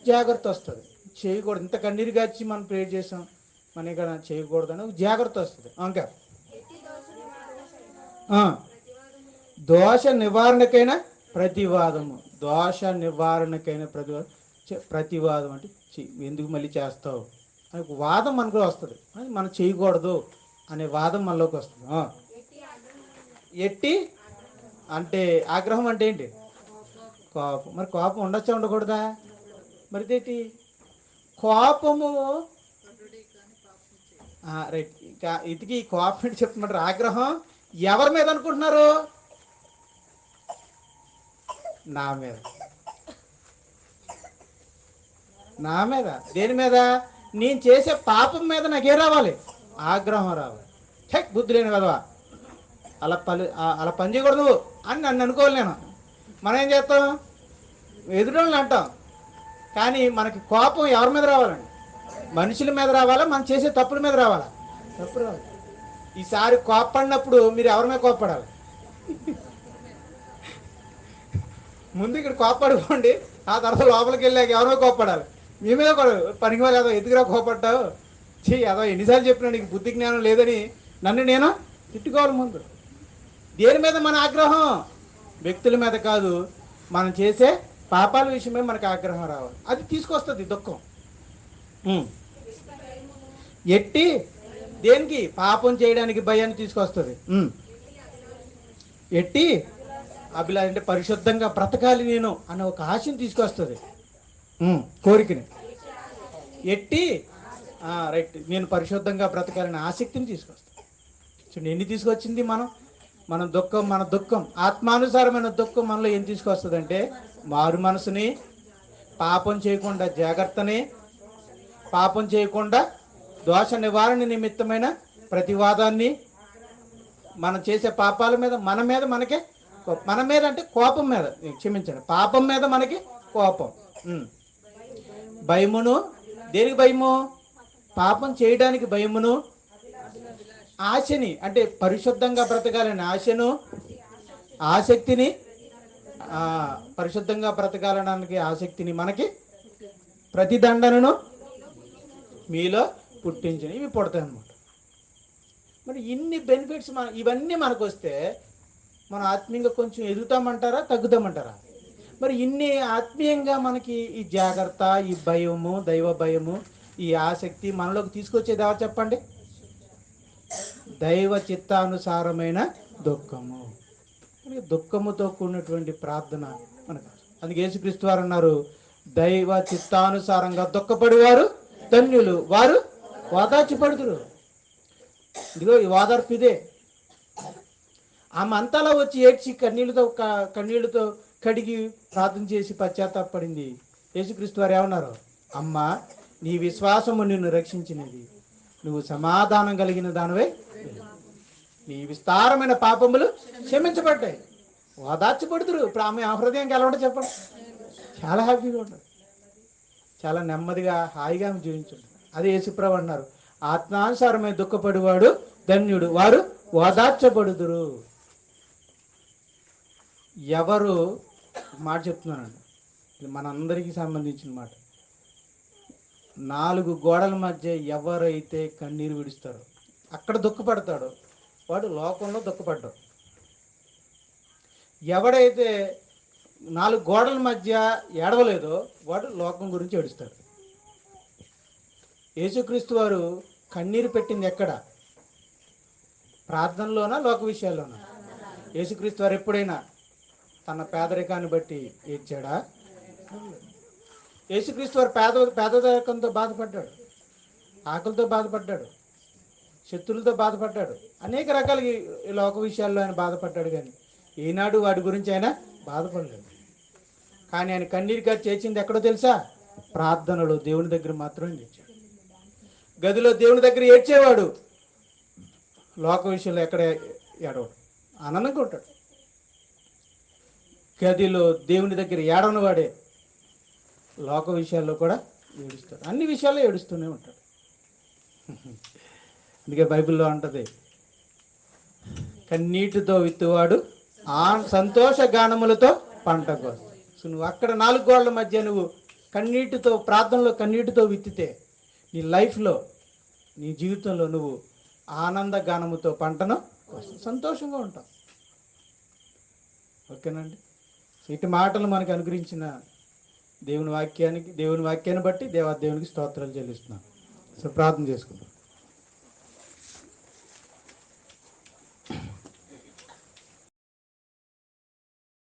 జాగ్రత్త వస్తుంది. చేయకూడదు, ఇంత కన్నీరు కాచి మనం ప్రేర్ చేసాం, మన ఇక్కడ చేయకూడదని జాగ్రత్త వస్తుంది. ఇంకా దోష నివారణకైనా ప్రతివాదము. దోష నివారణకైనా ప్రతివాదం అంటే ఎందుకు మళ్ళీ చేస్తావు అనే వాదం మనకు వస్తుంది. మనం చేయకూడదు అనే వాదం మనలోకి వస్తుంది. ఎట్టి అంటే ఆగ్రహం అంటే ఏంటి? కోపం. మరి కోపం ఉండొచ్చా ఉండకూడదా? మరి ఇదేంటి కోపము? రైట్, ఇంకా ఇదికి కోపం ఏంటి చెప్తున్నారు? ఆగ్రహం ఎవరి మీద అనుకుంటున్నారు? నా మీద. నా మీద దేని మీద? నేను చేసే పాపం మీద నాకే రావాలి? ఆగ్రహం రావాలి. చెక్ బుద్ధి లేని కదవా, అలా పని చేయకూడదు అని నన్ను అనుకోవాలి నేను. మనం ఏం చేస్తాం? ఎదురోళ్ళని అంటాం. కానీ మనకి కోపం ఎవరి మీద రావాలండి? మనుషుల మీద రావాలా, మనం చేసే తప్పుల మీద రావాలా? తప్పు రావాలి. ఈసారి కోప్పడినప్పుడు మీరు ఎవరి మీద కోప్పడాలి? ముందు ఇక్కడ కోప్పడుకోండి, ఆ తర్వాత లోపలికి వెళ్ళాక ఎవరి మీద కోప్పడాలి? మీ మీద కూడా. పనికి వాళ్ళు ఏదో ఎదుగురా కోపడ్డావు, ఏదో ఎన్నిసార్లు చెప్పినా నీకు బుద్ధి జ్ఞానం లేదని నన్ను నేను తిట్టుకోవాలి ముందు. దేని మీద మన ఆగ్రహం? వ్యక్తుల మీద కాదు, మనం చేసే పాపాల విషయమే మనకు ఆగ్రహం రావాలి. అది తీసుకొస్తుంది దుఃఖం. ఎట్టి దేనికి? పాపం చేయడానికి భయాన్ని తీసుకొస్తుంది. ఎట్టి అభిలాష అంటే పరిశుద్ధంగా బ్రతకాలి నేను అనే ఒక ఆశని తీసుకొస్తుంది, కోరికని. ఎట్టి రైట్, నేను పరిశుద్ధంగా బ్రతకాలనే ఆసక్తిని తీసుకొస్తుంది. చూడండి ఎన్ని తీసుకొచ్చింది. మన దుఃఖం ఆత్మానుసారమైన దుఃఖం మనలో ఏం తీసుకొస్తుంది అంటే మారు మనసుని, పాపం చేయకుండా జాగ్రత్తని, పాపం చేయకుండా దోష నివారణ నిమిత్తమైన ప్రతివాదాన్ని, మనం చేసే పాపాల మీద మన మీద అంటే కోపం మీద, క్షమించండి, పాపం మీద మనకి కోపం. భయమును, దేనికి భయము? పాపం చేయడానికి భయమును, ఆశని అంటే పరిశుద్ధంగా బ్రతకాలని ఆశను, ఆసక్తిని, పరిశుద్ధంగా బ్రతకాలడానికి ఆసక్తిని, మనకి ప్రతిదండనను మీలో పుట్టించని ఇవి పుడతాయి అన్నమాట. మరి ఇన్ని బెనిఫిట్స్ ఇవన్నీ మనకు వస్తే మనం ఆత్మీయంగా కొంచెం ఎదుగుతామంటారా, తగ్గుతామంటారా? మరి ఇన్ని ఆత్మీయంగా మనకి ఈ జాగ్రత్త, ఈ భయము, దైవ భయము, ఈ ఆసక్తి మనలోకి తీసుకొచ్చేది ఎవరు చెప్పండి? దైవ చిత్తానుసారమైన దుఃఖము. దుఃఖముతో కూడినటువంటి ప్రార్థన మనకు. అందుకే యేసుక్రీస్తు వారు అన్నారు, దైవ చిత్తానుసారంగా దుఃఖపడేవారు ధన్యులు, వారు ఓదార్చబడుదురు. ఇదిగో ఈ ఓదార్పు ఇదే. ఆమె అంతలా వచ్చి ఏడ్చి కన్నీళ్లతో కడిగి ప్రార్థన చేసి పశ్చాత్తాపడింది. యేసుక్రీస్తు వారు ఏమన్నారు? అమ్మా, నీ విశ్వాసము నిన్ను రక్షించినది, నువ్వు సమాధానం కలిగిన దానివే, నీ విస్తారమైన పాపములు క్షమించబడ్డాయి. ఓదార్చబడుతురు. ఇప్పుడు ఆమె హృదయం ఎలా ఉంటుంది చెప్పండి? చాలా హ్యాపీగా ఉంటుంది, చాలా నెమ్మదిగా హాయిగా జీవించుంటుంది. అదే యేసుప్రభు అన్నారు, ఆత్మానుసారమైన దుఃఖపడివాడు ధన్యుడు, వారు ఓదార్చబడుదురు. ఎవరు, మాట చెప్తున్నానండి, ఇది మనందరికీ సంబంధించిన మాట. 4 గోడల మధ్య ఎవరైతే కన్నీరు విడుస్తారో, అక్కడ దుఃఖపడతాడో వాడు లోకంలో దుఃఖపడ్డాడు. ఎవడైతే 4 గోడల మధ్య ఏడవలేదో వాడు లోకం గురించి ఏడుస్తాడు. యేసుక్రీస్తు వారు కన్నీరు పెట్టింది ఎక్కడ? ప్రార్థనలోనా, లోక విషయాల్లోనా? యేసుక్రీస్తు వారు ఎప్పుడైనా తన పేదరికాన్ని బట్టి ఏడ్చాడా? యేసుక్రీస్తు వారు పేదరికంతో బాధపడ్డాడు, ఆకలితో బాధపడ్డాడు, శత్రులతో బాధపడ్డాడు, అనేక రకాల ఈ లోక విషయాల్లో ఆయన బాధపడ్డాడు. కానీ ఈనాడు వాటి గురించి ఆయన బాధపడలేదు. కానీ ఆయన కన్నీరుగా చేసింది ఎక్కడో తెలుసా? ప్రార్థనలో దేవుని దగ్గర మాత్రమే చేశాడు. గదిలో దేవుని దగ్గర ఏడ్చేవాడు లోక విషయంలో ఎక్కడ ఏడవడు, ఆనందంగా ఉంటాడు. గదిలో దేవుని దగ్గర ఏడవని వాడే లోక విషయాల్లో కూడా ఏడుస్తాడు, అన్ని విషయాల్లో ఏడుస్తూనే ఉంటాడు. అందుకే బైబిల్లో ఉంటుంది, కన్నీటితో విత్తువాడు సంతోష గానములతో పంట కోసం. సో నువ్వు అక్కడ 4 గోడల మధ్య నువ్వు కన్నీటితో, ప్రార్థనలో కన్నీటితో విత్తితే నీ లైఫ్లో, నీ జీవితంలో నువ్వు ఆనంద గానముతో పంటను సంతోషంగా ఉంటావు. ఓకేనండి. ఇటు మాటలు మనకు అనుగ్రహించిన దేవుని వాక్యాన్ని బట్టి దేవునికి స్తోత్రాలు చెల్లిస్తున్నాను. సో ప్రార్థన చేసుకుందాం.